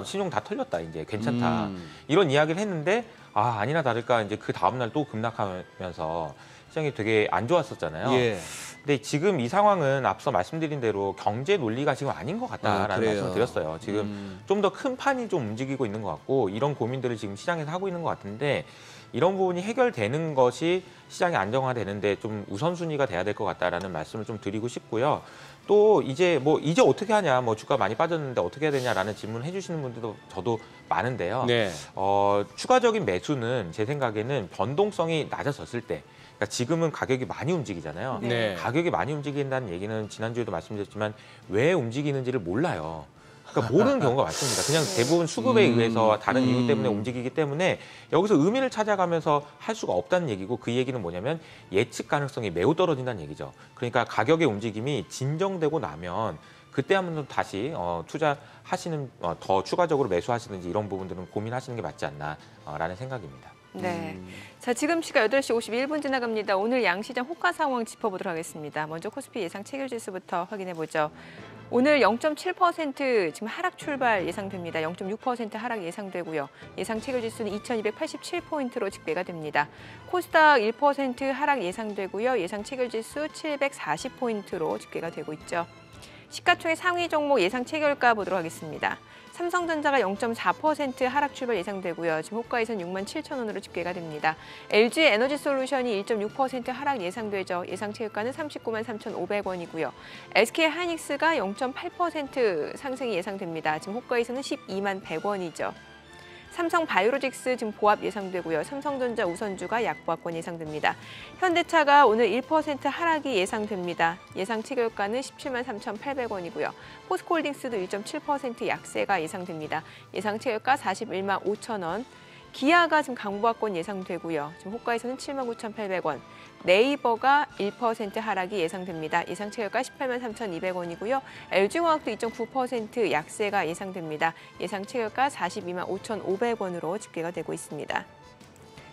신용 다 털렸다. 이제 괜찮다. 이런 이야기를 했는데 아니나 다를까 이제 그 다음 날 또 급락하면서 시장이 되게 안 좋았었잖아요. 예. 근데 지금 이 상황은 앞서 말씀드린 대로 경제 논리가 지금 아닌 것 같다라는 그래요. 말씀을 드렸어요. 지금 좀 더 큰 판이 좀 움직이고 있는 것 같고 이런 고민들을 지금 시장에서 하고 있는 것 같은데 이런 부분이 해결되는 것이 시장이 안정화되는데 좀 우선순위가 돼야 될 것 같다라는 말씀을 좀 드리고 싶고요. 또 이제 어떻게 하냐, 주가 많이 빠졌는데 어떻게 해야 되냐라는 질문을 해주시는 분들도 저도 많은데요. 네. 추가적인 매수는 제 생각에는 변동성이 낮아졌을 때. 그러니까 지금은 가격이 많이 움직이잖아요. 네. 가격이 많이 움직인다는 얘기는 지난주에도 말씀드렸지만 왜 움직이는지를 몰라요. 그러니까 모르는 경우가 많습니다. 그냥 대부분 수급에 의해서 다른 이유 때문에 움직이기 때문에 여기서 의미를 찾아가면서 할 수가 없다는 얘기고 그 얘기는 뭐냐면 예측 가능성이 매우 떨어진다는 얘기죠. 그러니까 가격의 움직임이 진정되고 나면 그때 한번 다시 투자하시는 더 추가적으로 매수하시든지 이런 부분들은 고민하시는 게 맞지 않나라는 생각입니다. 네. 자, 지금 시각 8시 51분 지나갑니다. 오늘 양시장 호가 상황 짚어보도록 하겠습니다. 먼저 코스피 예상 체결지수부터 확인해 보죠. 오늘 0.7% 지금 하락 출발 예상됩니다. 0.6% 하락 예상되고요. 예상 체결지수는 2287포인트로 집계가 됩니다. 코스닥 1% 하락 예상되고요. 예상 체결지수 740포인트로 집계가 되고 있죠. 시가총액 상위 종목 예상 체결가 보도록 하겠습니다. 삼성전자가 0.4% 하락 출발 예상되고요. 지금 호가에선 67,000원으로 집계가 됩니다. LG 에너지솔루션이 1.6% 하락 예상되죠. 예상 체결가는 393,500원이고요. SK 하이닉스가 0.8% 상승이 예상됩니다. 지금 호가에서는 121,100원이죠. 삼성 바이오로직스 지금 보합 예상되고요. 삼성전자 우선주가 약보합권 예상됩니다. 현대차가 오늘 1% 하락이 예상됩니다. 예상 체결가는 173,800원이고요. 포스코홀딩스도 1.7% 약세가 예상됩니다. 예상 체결가 415,000원. 기아가 지금 강보합권 예상되고요. 지금 호가에서는 79,800원. 네이버가 1% 하락이 예상됩니다. 예상 체결가 183,200원이고요. LG화학도 2.9% 약세가 예상됩니다. 예상 체결가 425,500원으로 집계가 되고 있습니다.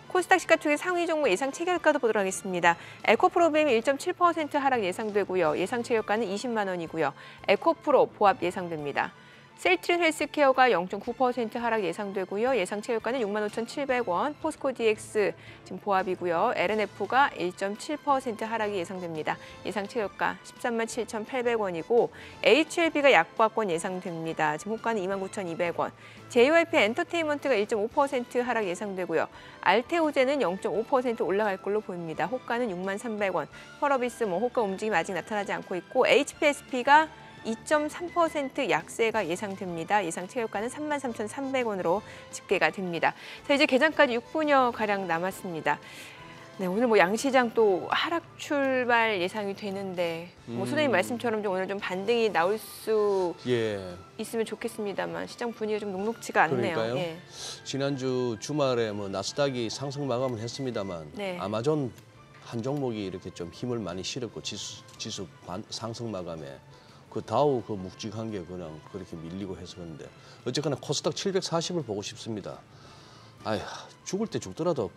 코스닥 시가총액 상위 종목 예상 체결가도 보도록 하겠습니다. 에코프로비엠이 1.7% 하락 예상되고요. 예상 체결가는 20만 원이고요. 에코프로 보합 예상됩니다. 셀트리온 헬스케어가 0.9% 하락 예상되고요. 예상 체결가는 65,700원, 포스코 DX 지금 보합이고요. LNF가 1.7% 하락이 예상됩니다. 예상 체결가 137,800원이고 HLB가 약보합권 예상됩니다. 지금 호가는 29,200원. JYP 엔터테인먼트가 1.5% 하락 예상되고요. 알테오제는 0.5% 올라갈 걸로 보입니다. 호가는 63,300원. 펄어비스 호가 움직임 아직 나타나지 않고 있고 HPSP가 2.3% 약세가 예상됩니다. 예상 최고가는 33,300원으로 집계가 됩니다. 자, 이제 개장까지 6분여 가량 남았습니다. 네, 오늘 뭐 양시장 또 하락 출발 예상이 되는데 뭐 소장님 말씀처럼 좀 오늘 좀 반등이 나올 수 예. 있으면 좋겠습니다만 시장 분위기가 좀 녹록지가 않네요. 그러니까요. 예. 지난주 주말에 뭐 나스닥이 상승 마감을 했습니다만 네. 아마존 한 종목이 이렇게 좀 힘을 많이 실었고 지수 상승 마감에 그 다우 그 묵직한 게 그냥 그렇게 밀리고 해서 그런데 어쨌거나 코스닥 740을 보고 싶습니다. 아휴 죽을 때 죽더라도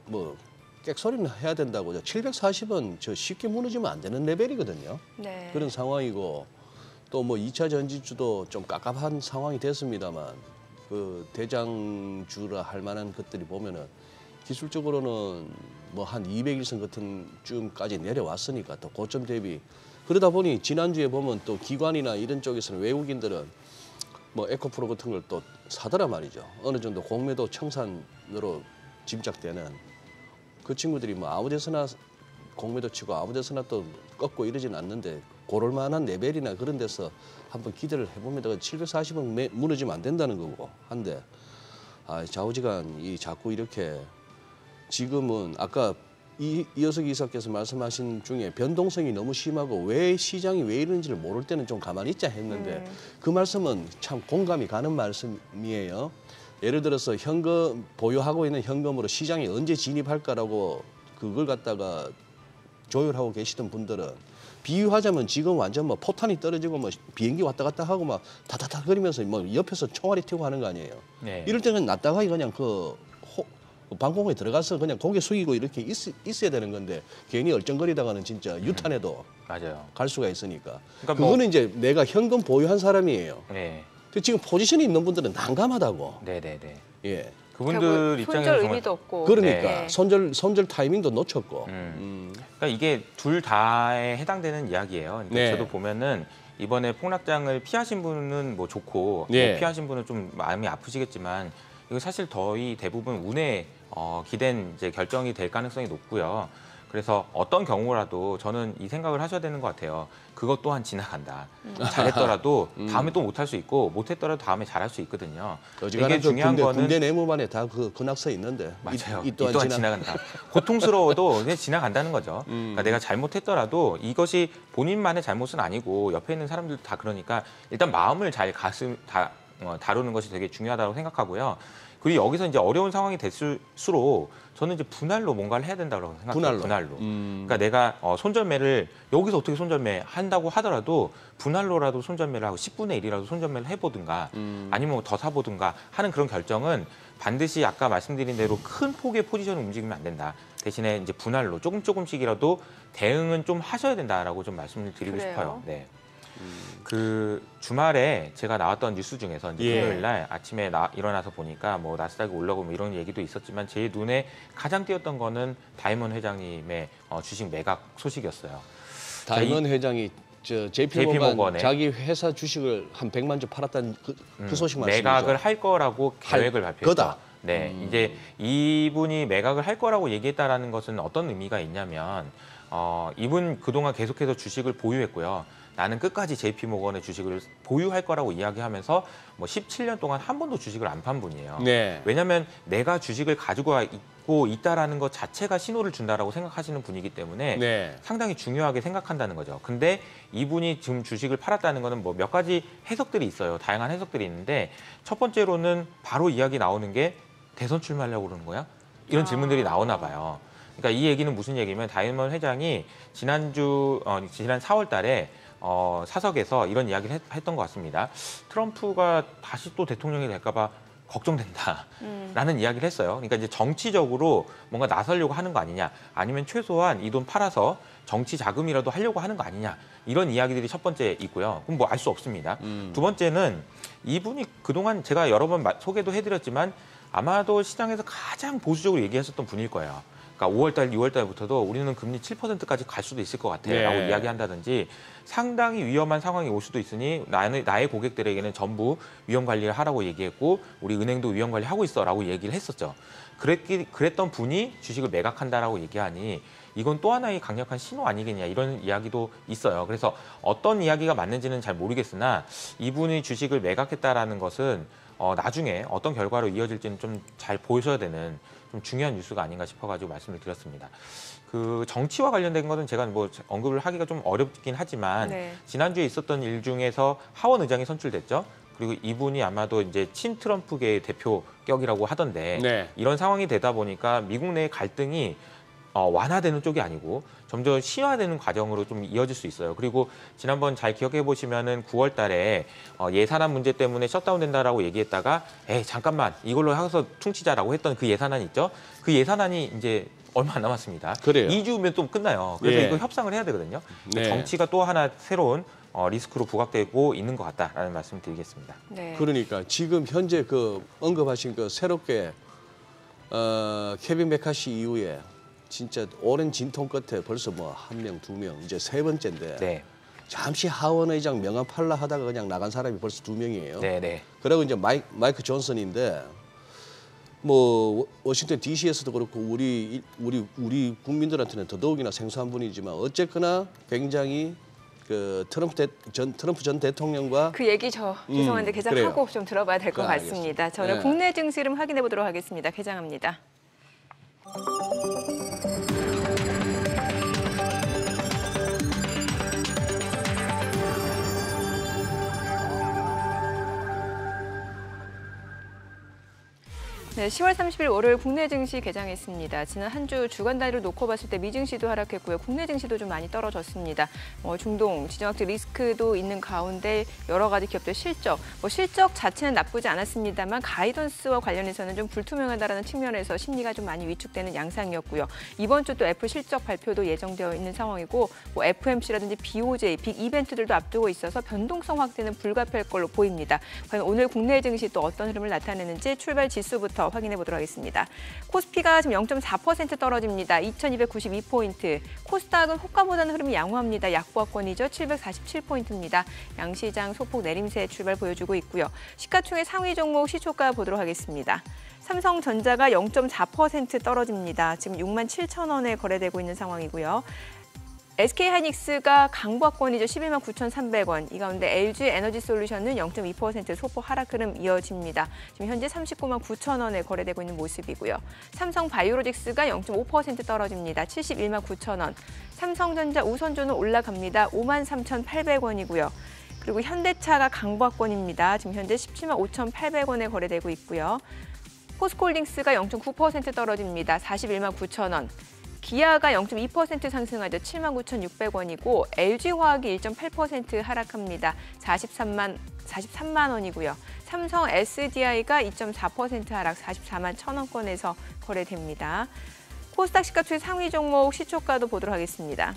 뭐 객소리는 해야 된다고. 740은 저 쉽게 무너지면 안 되는 레벨이거든요. 네. 그런 상황이고 또 뭐 2차 전지주도 좀 깝깝한 상황이 됐습니다만 그 대장주라 할 만한 것들이 보면은 기술적으로는 뭐 한 200일선 같은 쯤까지 내려왔으니까 또 고점 대비 그러다 보니 지난주에 보면 또 기관이나 이런 쪽에서는 외국인들은 뭐 에코프로 같은 걸 또 사더라 말이죠. 어느 정도 공매도 청산으로 짐작되는 그 친구들이 뭐 아무 데서나 공매도 치고 아무 데서나 또 꺾고 이러진 않는데 고럴 만한 레벨이나 그런 데서 한번 기대를 해봅니다. 740은 무너지면 안 된다는 거고 한데 좌우지간이 자꾸 이렇게 지금은 아까 이어석 이사께서 말씀하신 중에 변동성이 너무 심하고 왜 시장이 왜 이런지를 모를 때는 좀 가만히 있자 했는데 그 말씀은 참 공감이 가는 말씀이에요. 예를 들어서 현금 보유하고 있는 현금으로 시장에 언제 진입할까라고 그걸 갖다가 조율하고 계시던 분들은 비유하자면 지금 완전 뭐 포탄이 떨어지고 뭐 비행기 왔다 갔다 하고 막 다다다 거리면서 뭐 옆에서 총알이 튀고 하는 거 아니에요. 네. 이럴 때는 놨다가 그냥 그 방공호에 들어가서 그냥 고개 숙이고 이렇게 있어야 되는 건데 괜히 얼쩡거리다가는 진짜 유탄에도 맞아요. 갈 수가 있으니까. 그러니까 그거는 이제 내가 현금 보유한 사람이에요. 네. 근데 지금 포지션이 있는 분들은 난감하다고. 네네네. 예. 그분들 입장에서 손절 정말 의미도 없고. 그러니까 네. 손절 타이밍도 놓쳤고. 그러니까 이게 둘 다에 해당되는 이야기예요. 그러니까 네. 저도 보면은 이번에 폭락장을 피하신 분은 뭐 좋고 네. 못 피하신 분은 좀 마음이 아프시겠지만 이거 사실 거의 대부분 운에 기댄 이제 결정이 될 가능성이 높고요. 그래서 어떤 경우라도 저는 이 생각을 하셔야 되는 것 같아요. 그것 또한 지나간다. 잘했더라도 다음에 또 못할 수 있고 못했더라도 다음에 잘할 수 있거든요. 어지간한 이게 중요한 거는 군대 내무반에 다 그 낙서 있는데 맞아요. 이 또한 지나간다. 고통스러워도 그냥 지나간다는 거죠. 그러니까 내가 잘못했더라도 이것이 본인만의 잘못은 아니고 옆에 있는 사람들 다 그러니까 일단 마음을 잘 다루는 것이 되게 중요하다고 생각하고요. 그리고 여기서 이제 어려운 상황이 될수록 저는 이제 분할로 뭔가를 해야 된다고 생각해요. 분할로. 그러니까 내가 손절매를 여기서 어떻게 손절매 한다고 하더라도 분할로라도 손절매를 하고 10분의 1이라도 손절매를 해보든가 아니면 더 사보든가 하는 그런 결정은 반드시 아까 말씀드린 대로 큰 폭의 포지션을 움직이면 안 된다. 대신에 이제 분할로 조금씩이라도 대응은 좀 하셔야 된다라고 좀 말씀을 드리고 그래요? 싶어요. 네. 그 주말에 제가 나왔던 뉴스 중에서 이제 예. 금요일 날 아침에 일어나서 보니까 뭐 나스닥이 올라오고 뭐 이런 얘기도 있었지만 제 눈에 가장 띄었던 거는 다이먼 회장님의 주식 매각 소식이었어요. 다이먼 회장이 저 JP JP모건에 모건 자기 회사 주식을 한 100만 주 팔았다는 그 소식 말씀이죠. 매각을 할 거라고 계획을 발표했죠. 거다. 네, 이제 이분이 매각을 할 거라고 얘기했다라는 것은 어떤 의미가 있냐면 이분 그동안 계속해서 주식을 보유했고요. 나는 끝까지 JP모건의 주식을 보유할 거라고 이야기하면서 뭐 17년 동안 한 번도 주식을 안 판 분이에요. 네. 왜냐하면 내가 주식을 가지고 있고 있다라는 것 자체가 신호를 준다라고 생각하시는 분이기 때문에 네. 상당히 중요하게 생각한다는 거죠. 근데 이분이 지금 주식을 팔았다는 거는 뭐 몇 가지 해석들이 있어요. 다양한 해석들이 있는데 첫 번째로는 바로 이야기 나오는 게 대선 출마하려고 그러는 거야? 이런 질문들이 나오나 봐요. 그러니까 이 얘기는 무슨 얘기냐면 다이먼 회장이 지난 4월 달에 사석에서 이런 이야기를 했던 것 같습니다. 트럼프가 다시 또 대통령이 될까 봐 걱정된다라는 이야기를 했어요. 그러니까 이제 정치적으로 뭔가 나서려고 하는 거 아니냐, 아니면 최소한 이 돈 팔아서 정치 자금이라도 하려고 하는 거 아니냐, 이런 이야기들이 첫 번째 있고요. 그럼 뭐 알 수 없습니다. 두 번째는 이분이 그동안 제가 여러 번 소개도 해드렸지만 아마도 시장에서 가장 보수적으로 얘기하셨던 분일 거예요. 그러니까 그러니까 5월달, 6월달부터도 우리는 금리 7%까지 갈 수도 있을 것 같아라고 네. 이야기한다든지 상당히 위험한 상황이 올 수도 있으니 나의 고객들에게는 전부 위험 관리를 하라고 얘기했고 우리 은행도 위험 관리하고 있어라고 얘기를 했었죠. 그랬던 분이 주식을 매각한다라고 얘기하니 이건 또 하나의 강력한 신호 아니겠냐 이런 이야기도 있어요. 그래서 어떤 이야기가 맞는지는 잘 모르겠으나 이분이 주식을 매각했다라는 것은 나중에 어떤 결과로 이어질지는 좀 잘 보셔야 되는 좀 중요한 뉴스가 아닌가 싶어가지고 말씀을 드렸습니다. 그 정치와 관련된 것은 제가 뭐 언급을 하기가 좀 어렵긴 하지만 네. 지난주에 있었던 일 중에서 하원 의장이 선출됐죠. 그리고 이분이 아마도 이제 친 트럼프계의 대표격이라고 하던데 네. 이런 상황이 되다 보니까 미국 내 갈등이 완화되는 쪽이 아니고 점점 심화되는 과정으로 좀 이어질 수 있어요. 그리고 지난번 잘 기억해 보시면은 9월 달에 예산안 문제 때문에 셧다운된다라고 얘기했다가 잠깐만 이걸로 해서 퉁치자라고 했던 그 예산안이 있죠. 그 예산안이 이제 얼마 안 남았습니다. 그래요. 2주면 또 끝나요. 그래서 예. 이거 협상을 해야 되거든요. 네. 정치가 또 하나 새로운 리스크로 부각되고 있는 것 같다라는 말씀을 드리겠습니다. 네. 그러니까 지금 현재 그 언급하신 그 새롭게 케빈 메카시 이후에 진짜 오랜 진통 끝에 벌써 뭐 1명, 2명 이제 3번째인데 네, 잠시 하원 의장 명함 팔라 하다가 그냥 나간 사람이 벌써 2명이에요. 네, 네. 그리고 이제 마이크 존슨인데 뭐 워싱턴 D.C.에서도 그렇고 우리 국민들한테는 더더욱이나 생소한 분이지만 어쨌거나 굉장히 그 트럼프 전 대통령과 그 얘기 저 죄송한데 개장하고 그래요. 좀 들어봐야 될 것 알겠습니다. 같습니다. 저는 네. 국내 증시 흐름 확인해 보도록 하겠습니다. 개장합니다. 네, 10월 30일 월요일 국내 증시 개장했습니다. 지난 한 주 주간 단위로 놓고 봤을 때 미증시도 하락했고요. 국내 증시도 좀 많이 떨어졌습니다. 중동, 지정학적 리스크도 있는 가운데 여러 가지 기업들 실적, 실적 자체는 나쁘지 않았습니다만 가이던스와 관련해서는 좀 불투명하다라는 측면에서 심리가 좀 많이 위축되는 양상이었고요. 이번 주 또 애플 실적 발표도 예정되어 있는 상황이고 FOMC라든지 BOJ, 빅 이벤트들도 앞두고 있어서 변동성 확대는 불가피할 걸로 보입니다. 과연 오늘 국내 증시 또 어떤 흐름을 나타내는지 출발 지수부터 확인해 보도록 하겠습니다. 코스피가 지금 0.4% 떨어집니다. 2292포인트. 코스닥은 호가보다는 흐름이 양호합니다. 약보합권이죠. 747포인트입니다. 양시장 소폭 내림세 출발 보여주고 있고요. 시가총액 상위 종목 시초가 보도록 하겠습니다. 삼성전자가 0.4% 떨어집니다. 지금 67,000원에 거래되고 있는 상황이고요. SK하이닉스가 강보합권이죠. 119,300원. 이 가운데 LG에너지솔루션은 0.2% 소폭 하락 흐름 이어집니다. 지금 현재 399,000원에 거래되고 있는 모습이고요. 삼성바이오로직스가 0.5% 떨어집니다. 719,000원. 삼성전자 우선주는 올라갑니다. 53,800원이고요. 그리고 현대차가 강보합권입니다. 지금 현재 175,800원에 거래되고 있고요. 포스코홀딩스가 0.9% 떨어집니다. 419,000원. 기아가 0.2% 상승하죠. 79,600원이고 LG화학이 1.8% 하락합니다. 43만 원이고요. 삼성 SDI가 2.4% 하락 44만 1,000원권에서 거래됩니다. 코스닥 시가총액 상위 종목 시초가도 보도록 하겠습니다.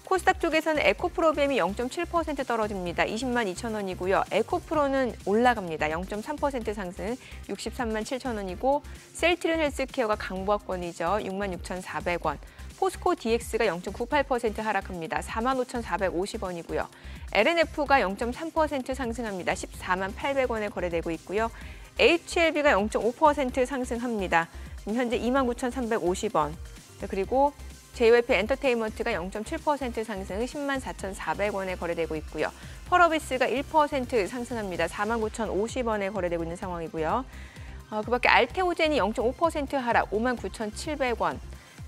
코스닥 쪽에서는 에코프로비엠이 0.7% 떨어집니다. 20만 2천원이고요. 에코프로는 올라갑니다. 0.3% 상승 63만 7천원이고 셀트리온 헬스케어가 강보합권이죠. 6만 6,400원. 포스코 DX가 0.98% 하락합니다. 4만 5,450원이고요. LNF가 0.3% 상승합니다. 14만 800원에 거래되고 있고요. HLB가 0.5% 상승합니다. 지금 현재 2만 9,350원. 그리고 JYP 엔터테인먼트가 0.7% 상승 10만 4,400원에 거래되고 있고요. 펄어비스가 1% 상승합니다. 4만 9,050원에 거래되고 있는 상황이고요. 그밖에 알테오젠이 0.5% 하락 5만 9,700원.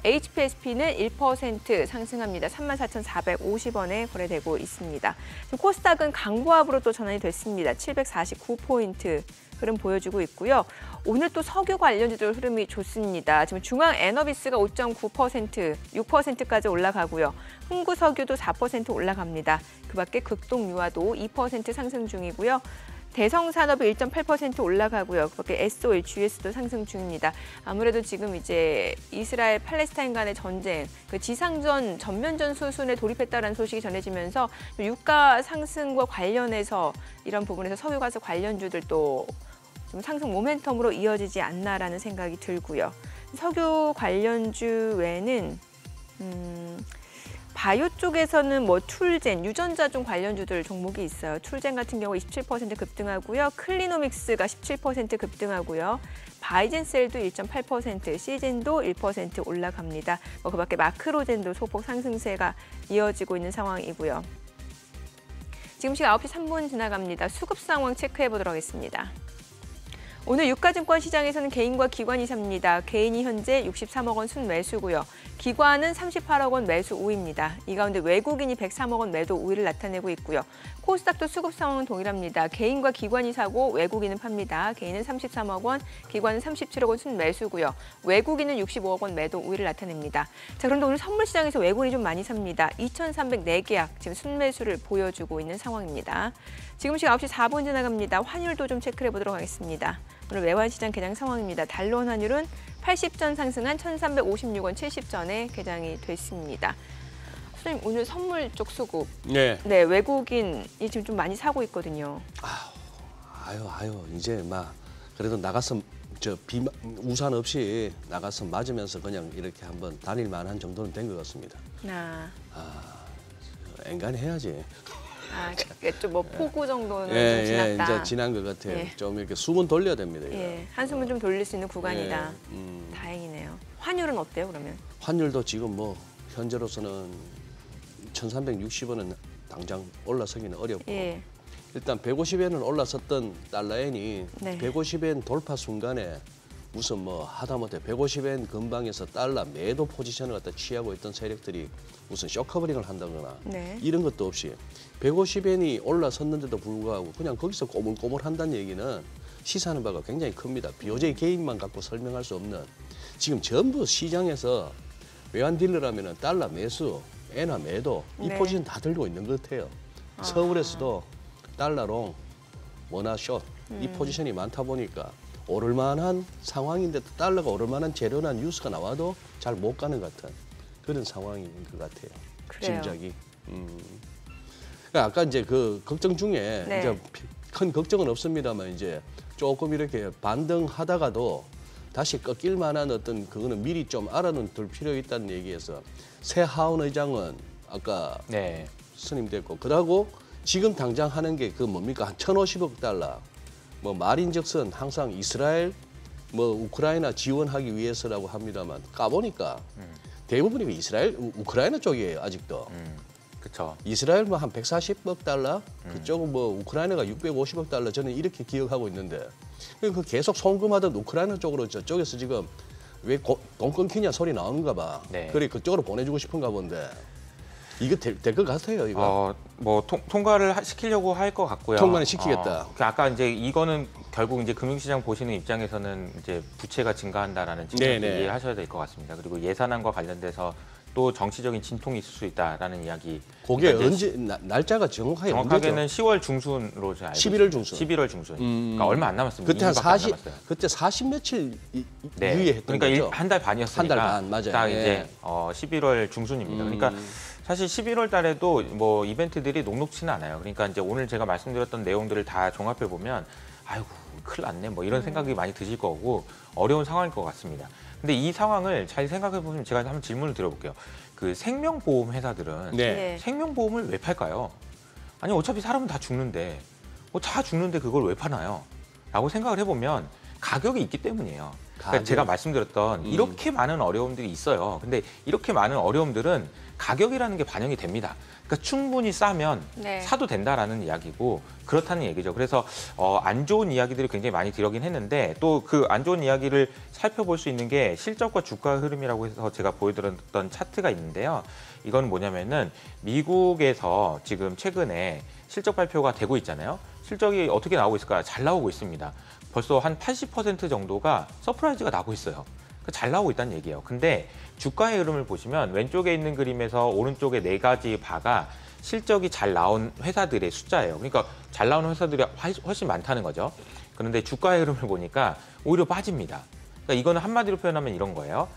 HPSP는 1% 상승합니다. 34,450원에 거래되고 있습니다. 지금 코스닥은 강보합으로 또 전환이 됐습니다. 749포인트 흐름 보여주고 있고요. 오늘 또 석유 관련주들 흐름이 좋습니다. 지금 중앙에너비스가 5.9%, 6%까지 올라가고요. 흥구석유도 4% 올라갑니다. 그밖에 극동유화도 2% 상승 중이고요. 대성산업이 1.8% 올라가고요. 그밖에 SOL, GS도 상승 중입니다. 아무래도 지금 이제 이스라엘 팔레스타인 간의 전쟁, 그 지상전 전면전 수순에 돌입했다는 소식이 전해지면서 유가 상승과 관련해서 이런 부분에서 석유가스 관련주들도 좀 상승 모멘텀으로 이어지지 않나라는 생각이 들고요. 석유 관련주 외에는 바이오 쪽에서는 뭐 툴젠, 유전자종 관련주들 종목이 있어요. 툴젠 같은 경우 27% 급등하고요. 클리노믹스가 17% 급등하고요. 바이젠셀도 1.8%, 시젠도 1% 올라갑니다. 뭐 그밖에 마크로젠도 소폭 상승세가 이어지고 있는 상황이고요. 지금 시각 9시 3분 지나갑니다. 수급 상황 체크해 보도록 하겠습니다. 오늘 유가증권 시장에서는 개인과 기관이 삽니다. 개인이 현재 63억 원 순매수고요. 기관은 38억 원 매수 우입니다. 이 가운데 외국인이 103억 원 매도 우위를 나타내고 있고요. 코스닥도 수급 상황은 동일합니다. 개인과 기관이 사고 외국인은 팝니다. 개인은 33억 원, 기관은 37억 원 순매수고요. 외국인은 65억 원 매도 우위를 나타냅니다. 자, 그런데 오늘 선물 시장에서 외국인이 좀 많이 삽니다. 2,304계약 지금 순매수를 보여주고 있는 상황입니다. 지금 시각 9시 4분 지나갑니다. 환율도 좀 체크해 보도록 하겠습니다. 오늘 외환시장 개장 상황입니다. 달러 원 환율은 80전 상승한 1,356원 70전에 개장이 됐습니다. 선생님, 오늘 선물 쪽 수급. 네. 네, 외국인이 지금 좀 많이 사고 있거든요. 아유, 이제 막 그래도 나가서 우산 없이 나가서 맞으면서 그냥 이렇게 한번 다닐 만한 정도는 된 것 같습니다. 앵간히 해야지. 좀 뭐 폭우 정도는 좀 지났다. 이제 지난 것 같아요. 예. 좀 이렇게 숨은 돌려야 됩니다. 이거. 예, 한숨은 좀 돌릴 수 있는 구간이다. 예, 다행이네요. 환율은 어때요, 그러면? 환율도 지금 뭐 현재로서는 1,360원은 당장 올라서기는 어렵고 예. 일단 150엔은 올라섰던 달러엔이 네. 150엔 돌파 순간에 무슨 뭐 하다못해 150엔 근방에서 달러 매도 포지션을 갖다 취하고 있던 세력들이 무슨 쇼커버링을 한다거나 네. 이런 것도 없이 150엔이 올라섰는데도 불구하고 그냥 거기서 꼬물꼬물 한다는 얘기는 시사하는 바가 굉장히 큽니다. BOJ 개인만 갖고 설명할 수 없는 지금 전부 시장에서 외환 딜러라면 달러 매수, 엔화 매도 이 네. 포지션 다 들고 있는 것 같아요. 서울에서도 달러롱, 원화 숏 이 포지션이 많다 보니까 오를 만한 상황인데 달러가 오를 만한 재료나 뉴스가 나와도 잘 못 가는 것 같은 그런 상황인 것 같아요. 그래요. 짐작이. 그러니까 아까 이제 그 걱정 중에 네. 이제 큰 걱정은 없습니다만 이제 조금 이렇게 반등하다가도 다시 꺾일 만한 어떤 그거는 미리 좀 알아둘 필요 있다는 얘기에서 새 하원 의장은 아까 네. 선임됐고 그러고 지금 당장 하는 게 그 뭡니까 한 1,050억 달러 뭐 말인즉슨 항상 이스라엘 뭐 우크라이나 지원하기 위해서라고 합니다만 까보니까 대부분이 그 이스라엘 우크라이나 쪽이에요 아직도. 그렇죠. 이스라엘 뭐 한 140억 달러, 그쪽은 뭐 우크라이나가 650억 달러 저는 이렇게 기억하고 있는데 그 계속 송금하던 우크라이나 쪽으로 저쪽에서 지금 왜 돈 끊기냐 소리 나오는가 봐. 네. 그래 그쪽으로 보내주고 싶은가 본데 이거 될 것 같아요 이거. 뭐 통과를 시키려고 할 것 같고요. 통과는 시키겠다. 아까 이제 이거는 결국 이제 금융시장 보시는 입장에서는 이제 부채가 증가한다라는 측면을 네네. 이해하셔야 될 것 같습니다. 그리고 예산안과 관련돼서 또 정치적인 진통이 있을 수 있다라는 이야기. 그게 그러니까 이제 언제 날짜가 정확하게 정확하게는 언제죠? 10월 중순으로 제가 알고 11월 있습니다. 중순. 11월 중순. 그러니까 얼마 안 남았습니다. 그때 한 2주밖에 안 40, 남았어요. 그때 40 며칠 네. 유예했던 그러니까 거죠. 한 달 반이었으니까 한 달 반, 맞아요. 딱 예. 이제 11월 중순입니다. 그러니까 사실 11월 달에도 뭐 이벤트들이 녹록치는 않아요. 그러니까 이제 오늘 제가 말씀드렸던 내용들을 다 종합해 보면 아이고 큰일 났네 뭐 이런 생각이 많이 드실 거고 어려운 상황일 것 같습니다. 근데 이 상황을 잘 생각해 보면 제가 한번 질문을 드려볼게요. 그 생명보험 회사들은 네. 생명보험을 왜 팔까요? 아니 어차피 사람은 다 죽는데 뭐 다 죽는데 그걸 왜 파나요? 라고 생각을 해보면 가격이 있기 때문이에요. 그러니까 가격. 제가 말씀드렸던 이렇게 많은 어려움들이 있어요. 근데 이렇게 많은 어려움들은 가격이라는 게 반영이 됩니다. 그러니까 충분히 싸면 네. 사도 된다라는 이야기고 그렇다는 얘기죠. 그래서 안 좋은 이야기들이 굉장히 많이 들어긴 했는데 또 그 안 좋은 이야기를 살펴볼 수 있는 게 실적과 주가 흐름이라고 해서 제가 보여드렸던 차트가 있는데요. 이건 뭐냐면은 미국에서 지금 최근에 실적 발표가 되고 있잖아요. 실적이 어떻게 나오고 있을까? 잘 나오고 있습니다. 벌써 한 80% 정도가 서프라이즈가 나고 있어요. 잘 나오고 있다는 얘기예요. 근데 주가의 흐름을 보시면 왼쪽에 있는 그림에서 오른쪽에 4가지 바가 실적이 잘 나온 회사들의 숫자예요. 그러니까 잘 나온 회사들이 훨씬 많다는 거죠. 그런데 주가의 흐름을 보니까 오히려 빠집니다. 그러니까 이거는 한마디로 표현하면 이런 거예요.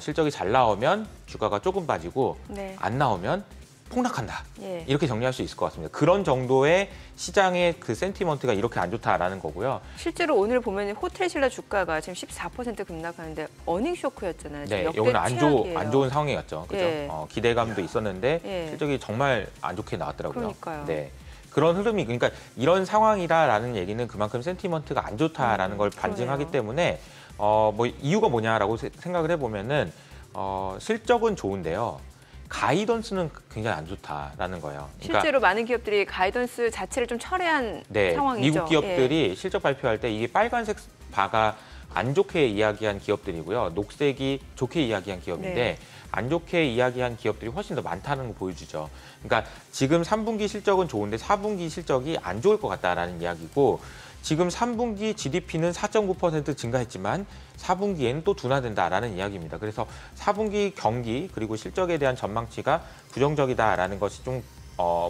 실적이 잘 나오면 주가가 조금 빠지고 네. 안 나오면 폭락한다. 예. 이렇게 정리할 수 있을 것 같습니다. 그런 정도의 시장의 그 센티먼트가 이렇게 안 좋다라는 거고요. 실제로 오늘 보면 호텔 신라 주가가 지금 14% 급락하는데 어닝 쇼크였잖아요. 지금 네, 역대 여기는 최악이에요. 안 좋은 상황이었죠. 그죠? 예. 기대감도 있었는데 예. 실적이 정말 안 좋게 나왔더라고요. 그러니까요. 네. 그런 흐름이 그러니까 이런 상황이라라는 얘기는 그만큼 센티먼트가 안 좋다라는 걸 반증하기 그러네요. 때문에 뭐 이유가 뭐냐라고 생각을 해보면은 실적은 좋은데요. 가이던스는 굉장히 안 좋다라는 거예요. 그러니까 실제로 많은 기업들이 가이던스 자체를 좀 철회한 네, 상황이죠. 미국 기업들이 실적 발표할 때 이게 빨간색 바가 안 좋게 이야기한 기업들이고요. 녹색이 좋게 이야기한 기업인데 네. 안 좋게 이야기한 기업들이 훨씬 더 많다는 거 보여주죠. 그러니까 지금 3분기 실적은 좋은데 4분기 실적이 안 좋을 것 같다라는 이야기고 지금 3분기 GDP는 4.9% 증가했지만 4분기에는 또 둔화된다라는 이야기입니다. 그래서 4분기 경기 그리고 실적에 대한 전망치가 부정적이다라는 것이 좀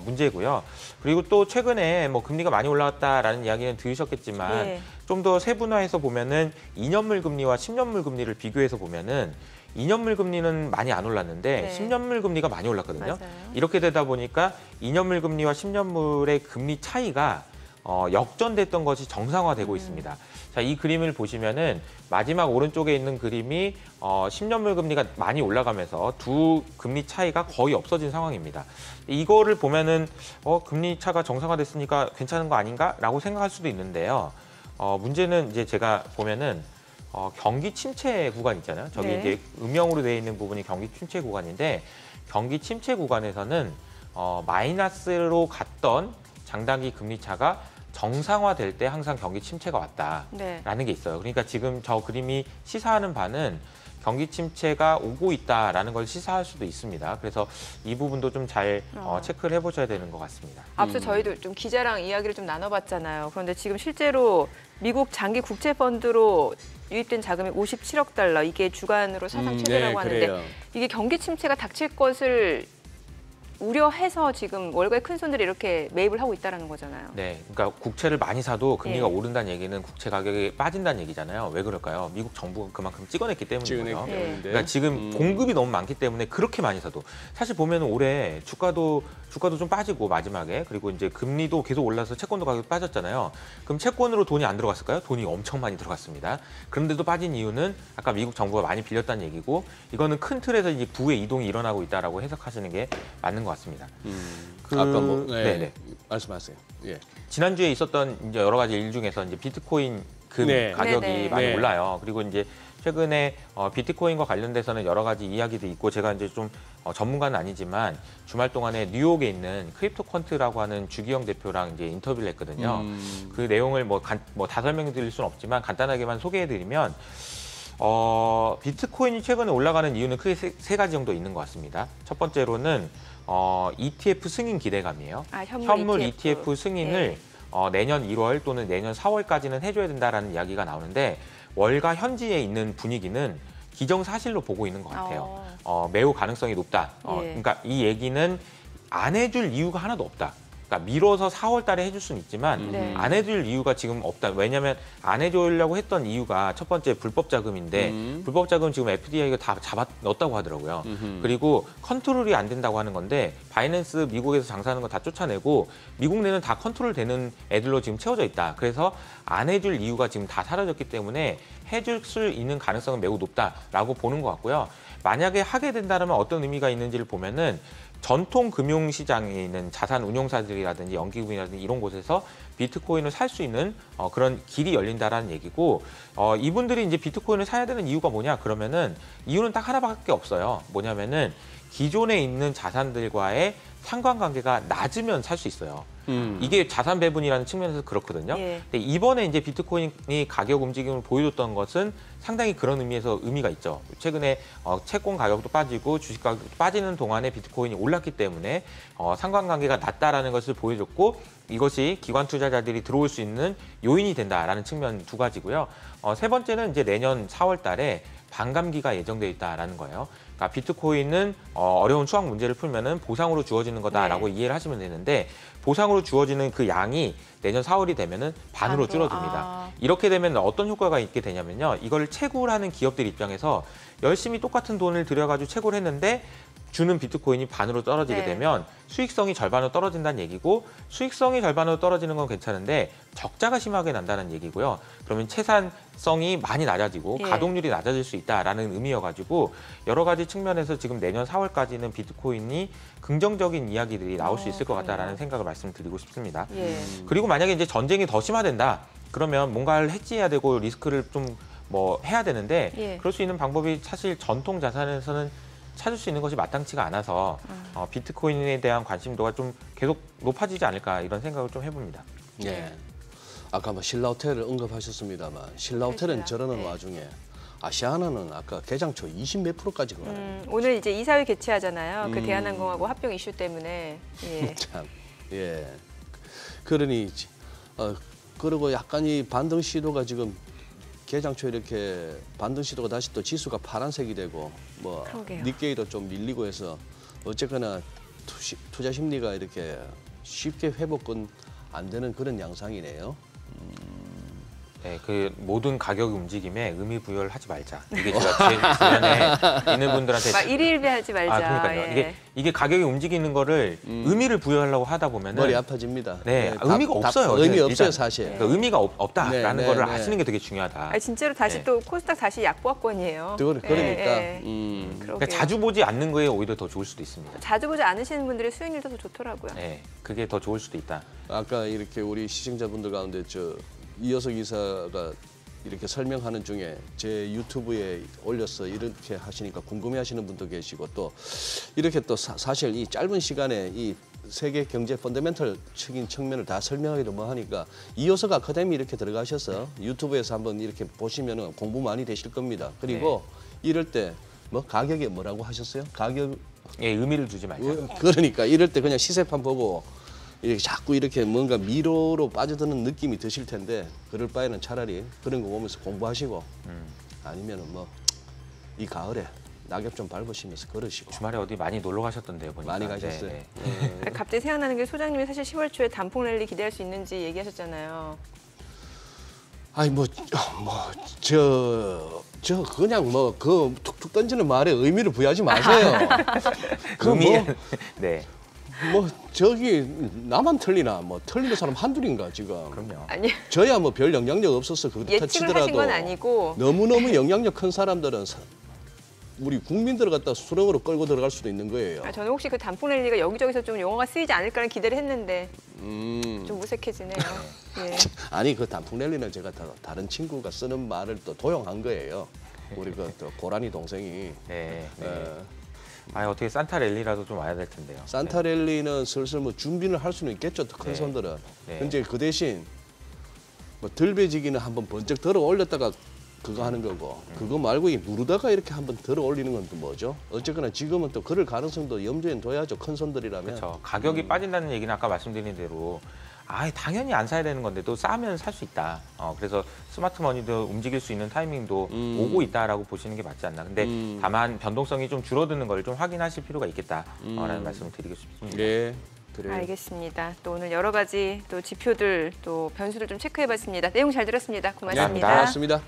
문제고요. 그리고 또 최근에 뭐 금리가 많이 올라왔다라는 이야기는 들으셨겠지만 예. 좀 더 세분화해서 보면은 2년물 금리와 10년물 금리를 비교해서 보면은 2년물 금리는 많이 안 올랐는데 네. 10년물 금리가 많이 올랐거든요. 맞아요. 이렇게 되다 보니까 2년물 금리와 10년물의 금리 차이가 역전됐던 것이 정상화되고 있습니다. 자, 이 그림을 보시면은 마지막 오른쪽에 있는 그림이 10년물 금리가 많이 올라가면서 두 금리 차이가 거의 없어진 상황입니다. 이거를 보면은 금리 차가 정상화됐으니까 괜찮은 거 아닌가라고 생각할 수도 있는데요. 문제는 이제 제가 보면은 경기 침체 구간 있잖아요. 저기 네. 이제 음영으로 되어 있는 부분이 경기 침체 구간인데 경기 침체 구간에서는 마이너스로 갔던 장단기 금리 차가 정상화될 때 항상 경기 침체가 왔다라는 네. 게 있어요. 그러니까 지금 저 그림이 시사하는 바는 경기 침체가 오고 있다라는 걸 시사할 수도 있습니다. 그래서 이 부분도 좀 잘 체크를 해보셔야 되는 것 같습니다. 앞서 저희도 좀 기자랑 이야기를 좀 나눠봤잖아요. 그런데 지금 실제로 미국 장기 국채 펀드로 유입된 자금이 57억 달러, 이게 주간으로 사상 최대라고 네, 하는데 그래요. 이게 경기 침체가 닥칠 것을 우려해서 지금 월가의 큰 손들이 이렇게 매입을 하고 있다는 거잖아요. 네, 그러니까 국채를 많이 사도 금리가 예. 오른다는 얘기는 국채 가격이 빠진다는 얘기잖아요. 왜 그럴까요? 미국 정부가 그만큼 찍어냈기 때문이고요. 찍어냈기 때문인데. 그러니까 지금 공급이 너무 많기 때문에 그렇게 많이 사도 사실 보면 올해 주가도 좀 빠지고 마지막에 그리고 이제 금리도 계속 올라서 채권도 가격이 빠졌잖아요. 그럼 채권으로 돈이 안 들어갔을까요? 돈이 엄청 많이 들어갔습니다. 그런데도 빠진 이유는 아까 미국 정부가 많이 빌렸다는 얘기고 이거는 큰 틀에서 이제 부의 이동이 일어나고 있다라고 해석하시는 게 맞는 것 같습니다. 아까 뭐 네네. 말씀하세요. 예. 지난주에 있었던 이제 여러 가지 일 중에서 이제 비트코인 금 네. 가격이 네네. 많이 네. 올라요. 그리고 이제 최근에 비트코인과 관련돼서는 여러 가지 이야기도 있고 제가 이제 좀 전문가는 아니지만 주말 동안에 뉴욕에 있는 크립토컨트라고 하는 주기영 대표랑 이제 인터뷰를 했거든요. 그 내용을 다 설명드릴 수는 없지만 간단하게만 소개해드리면 비트코인이 최근에 올라가는 이유는 크게 세 가지 정도 있는 것 같습니다. 첫 번째로는 ETF 승인 기대감이에요. 아, 현물 ETF 승인을 네. 내년 1월 또는 내년 4월까지는 해줘야 된다라는 이야기가 나오는데 월가 현지에 있는 분위기는 기정사실로 보고 있는 것 같아요. 매우 가능성이 높다. 예. 그러니까 이 얘기는 안 해줄 이유가 하나도 없다. 그러니까 미뤄서 4월 달에 해줄 수는 있지만 네. 안 해줄 이유가 지금 없다. 왜냐하면 안 해주려고 했던 이유가 첫 번째 불법 자금인데 불법 자금 지금 FDI가 다 잡아 넣었다고 하더라고요. 그리고 컨트롤이 안 된다고 하는 건데 바이낸스 미국에서 장사하는 거 다 쫓아내고 미국 내는 다 컨트롤 되는 애들로 지금 채워져 있다. 그래서 안 해줄 이유가 지금 다 사라졌기 때문에 해줄 수 있는 가능성은 매우 높다라고 보는 것 같고요. 만약에 하게 된다면 어떤 의미가 있는지를 보면은 전통 금융 시장에 있는 자산 운용사들이라든지 연기금이라든지 이런 곳에서 비트코인을 살 수 있는 그런 길이 열린다라는 얘기고 이분들이 이제 비트코인을 사야 되는 이유가 뭐냐 그러면은 이유는 딱 하나밖에 없어요. 뭐냐면은 기존에 있는 자산들과의 상관관계가 낮으면 살 수 있어요. 이게 자산 배분이라는 측면에서 그렇거든요. 예. 근데 이번에 이제 비트코인이 가격 움직임을 보여줬던 것은 상당히 그런 의미에서 의미가 있죠. 최근에 채권 가격도 빠지고 주식 가격도 빠지는 동안에 비트코인이 올랐기 때문에 상관관계가 낮다라는 것을 보여줬고 이것이 기관 투자자들이 들어올 수 있는 요인이 된다라는 측면 두 가지고요. 세 번째는 이제 내년 4월 달에 반감기가 예정돼 있다라는 거예요. 그러니까 비트코인은 어려운 수학 문제를 풀면은 보상으로 주어지는 거다라고 네. 이해를 하시면 되는데 보상으로 주어지는 그 양이 내년 4월이 되면은 반으로 줄어듭니다. 아. 이렇게 되면 어떤 효과가 있게 되냐면요. 이걸 채굴하는 기업들 입장에서 열심히 똑같은 돈을 들여가지고 채굴을 했는데 주는 비트코인이 반으로 떨어지게 네. 되면 수익성이 절반으로 떨어진다는 얘기고 수익성이 절반으로 떨어지는 건 괜찮은데 적자가 심하게 난다는 얘기고요. 그러면 채산성이 많이 낮아지고 예. 가동률이 낮아질 수 있다라는 의미여가지고 여러 가지 측면에서 지금 내년 4월까지는 비트코인이 긍정적인 이야기들이 나올 수 있을 것 같다라는 생각을 말씀드리고 싶습니다. 예. 그리고 만약에 이제 전쟁이 더 심화된다. 그러면 뭔가를 해지해야 되고 리스크를 좀 뭐 해야 되는데 예. 그럴 수 있는 방법이 사실 전통 자산에서는 찾을 수 있는 것이 마땅치가 않아서 비트코인에 대한 관심도가 좀 계속 높아지지 않을까 이런 생각을 좀 해봅니다. 예. 아까 뭐 신라호텔을 언급하셨습니다만 신라호텔은 저러는 네. 와중에 아시아나는 아까 개장 초 20몇 %까지 가요. 오늘 이제 이사회 개최하잖아요. 그 대한항공하고 합병 이슈 때문에. 예. 참, 예. 그러니 그리고 약간 이 반등 시도가 지금 개장 초 이렇게 반등 시도가 다시 또 지수가 파란색이 되고 뭐 그러게요. 니케이도 좀 밀리고 해서 어쨌거나 투자 심리가 이렇게 쉽게 회복은 안 되는 그런 양상이네요. 네, 그 모든 가격 움직임에 의미 부여를 하지 말자. 이게 제가 제 주변에 있는 분들한테 막 일일비하지 말자. 그러니까요. 예. 이게 가격이 움직이는 거를 의미를 부여하려고 하다 보면은 머리 아파집니다. 네, 네, 의미가 없어요. 의미 일단. 없어요, 사실. 그러니까 의미가 없다라는 네, 거를 네. 아시는 게 되게 중요하다. 아니, 진짜로 다시 네. 또 코스닥 다시 약보합권이에요. 그러니까 예, 예. 그러니까 그러게요. 자주 보지 않는 거에 오히려 더 좋을 수도 있습니다. 자주 보지 않으시는 분들의 수익률도 더 좋더라고요. 네, 그게 더 좋을 수도 있다. 아까 이렇게 우리 시청자분들 가운데 이여석 이사가 이렇게 설명하는 중에 제 유튜브에 올려서 이렇게 하시니까 궁금해하시는 분도 계시고 또 이렇게 또 사실 이 짧은 시간에 이 세계 경제 펀더멘털적인 측면을 다 설명하기도 뭐 하니까 이여석 아카데미 이렇게 들어가셔서 유튜브에서 한번 이렇게 보시면은 공부 많이 되실 겁니다. 그리고 이럴 때 뭐 가격이 뭐라고 하셨어요? 가격 예, 의미를 두지 말자. 그러니까 이럴 때 그냥 시세판 보고 이렇게 자꾸 이렇게 뭔가 미로로 빠져드는 느낌이 드실 텐데 그럴 바에는 차라리 그런 거 보면서 공부하시고 아니면은 뭐 이 가을에 낙엽 좀 밟으시면서 걸으시고 주말에 어디 많이 놀러 가셨던데요, 보니까. 많이 가셨어요. 네, 갑자기 생각나는 게 소장님이 사실 10월 초에 단풍 랠리 기대할 수 있는지 얘기하셨잖아요. 아니 저 그냥 뭐 그 툭툭 던지는 말에 의미를 부여하지 마세요. 그 네. 뭐 저기 나만 틀리나 뭐 틀리는 사람 한둘인가 지금. 그럼요. 아니 저야 뭐 별 영향력 없어서 그렇다 예측을 치더라도 하신 건 아니고 너무너무 영향력 큰 사람들은 우리 국민들을 갖다 수렁으로 끌고 들어갈 수도 있는 거예요. 저는 혹시 그 단풍 랠리가 여기저기서 좀 용어가 쓰이지 않을까라는 기대를 했는데 좀 무색해지네요. 예. 아니 그 단풍 랠리는 제가 다른 친구가 쓰는 말을 또 도용한 거예요. 우리 그 또 고라니 동생이. 네. 예. 어떻게 산타 랠리라도 좀 와야 될 텐데요. 산타 랠리는 슬슬 뭐 준비를 할 수는 있겠죠. 큰 손들은. 네. 근데 그 대신 뭐 들배지기는 한번 번쩍 들어 올렸다가 그거 하는 거고 그거 말고 이 누르다가 이렇게 한번 들어 올리는 건 또 뭐죠? 어쨌거나 지금은 또 그럴 가능성도 염두에 둬야죠. 큰 손들이라면. 그렇죠. 가격이 빠진다는 얘기는 아까 말씀드린 대로 당연히 안 사야 되는 건데 또 싸면 살 수 있다. 그래서 스마트머니도 움직일 수 있는 타이밍도 오고 있다라고 보시는 게 맞지 않나. 근데 다만 변동성이 좀 줄어드는 걸 좀 확인하실 필요가 있겠다라는 말씀을 드리고 싶습니다. 네. 그래요. 알겠습니다. 또 오늘 여러 가지 또 지표들 또 변수들 좀 체크해봤습니다. 내용 잘 들었습니다. 고맙습니다. 네, 고맙습니다.